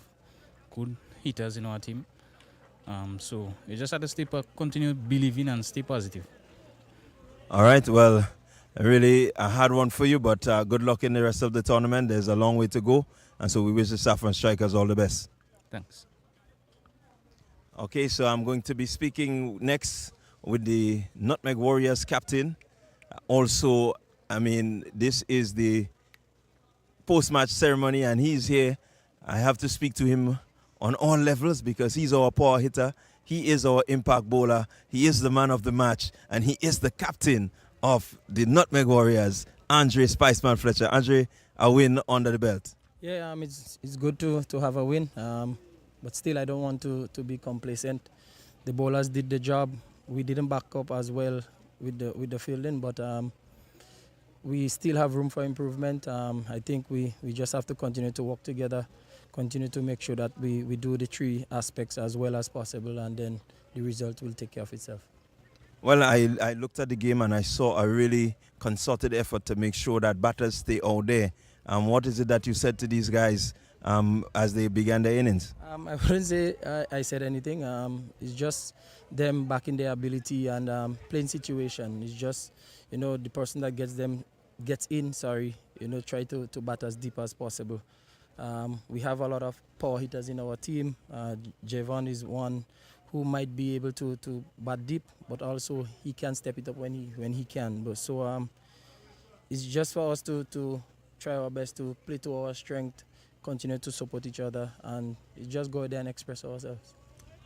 good hitters in our team. So you just have to continue believing and stay positive.
All right, well, really a hard one for you, but good luck in the rest of the tournament. There's a long way to go, and so we wish the Saffron Strikers all the best.
Thanks.
Okay, so I'm going to be speaking next with the Nutmeg Warriors captain. Also, I mean, this is the post-match ceremony, and he's here. I have to speak to him on all levels because he's our power hitter. He is our impact bowler. He is the man of the match, and he is the captain of the Nutmeg Warriors, Andre Spiceman Fletcher. Andre, a win under the belt.
Yeah, it's good to have a win, but still I don't want to be complacent. The bowlers did the job. We didn't back up as well with the fielding, but we still have room for improvement. I think we just have to continue to work together, continue to make sure that we do the three aspects as well as possible, and then the result will take care of itself.
Well, I looked at the game and I saw a really concerted effort to make sure that batters stay out there. What is it that you said to these guys as they began their innings?
I wouldn't say I said anything. It's just them backing their ability and playing situation. It's just, the person that gets in, try to bat as deep as possible. We have a lot of power hitters in our team. Javon is one who might be able to bat deep, but also he can step it up when he can. But so it's just for us to try our best to play to our strength, continue to support each other, and just go there and express ourselves.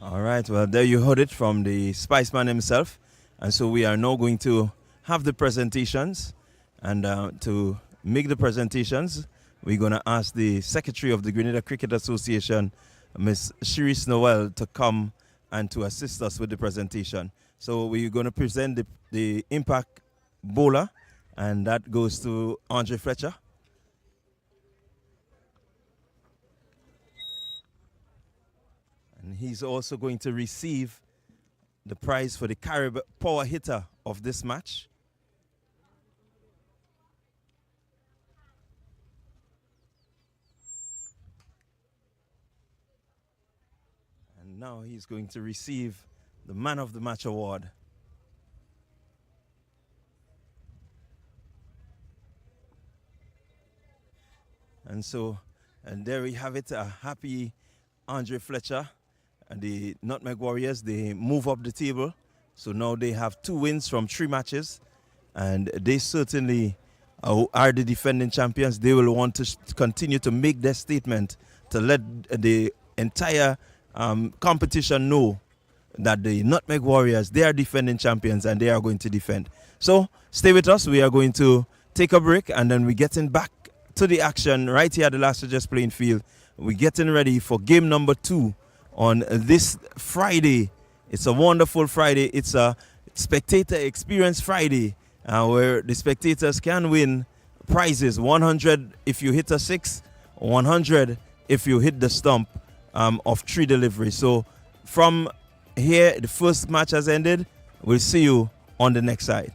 All right, well, there you heard it from the Spiceman himself. And so we are now going to have the presentations. And to make the presentations, we're going to ask the Secretary of the Grenada Cricket Association, Ms. Cherise Noel, to come and to assist us with the presentation. So we're going to present the impact bowler, and that goes to Andre Fletcher. And he's also going to receive the prize for the Carib power hitter of this match. And now he's going to receive the Man of the Match award. And there we have it, a happy Andre Fletcher. And the Nutmeg Warriors, they move up the table. So now they have 2 wins from 3 matches. And they certainly are the defending champions. They will want to continue to make their statement to let the entire competition know that the Nutmeg Warriors, they are defending champions and they are going to defend. So stay with us. We are going to take a break and then we're getting back to the action right here at the Last Just Playing Field. We're getting ready for game number 2 on this Friday. It's a wonderful Friday. It's a spectator experience Friday where the spectators can win prizes. 100 if you hit a 6, 100 if you hit the stump of 3 deliveries. So from here, the first match has ended. We'll see you on the next side.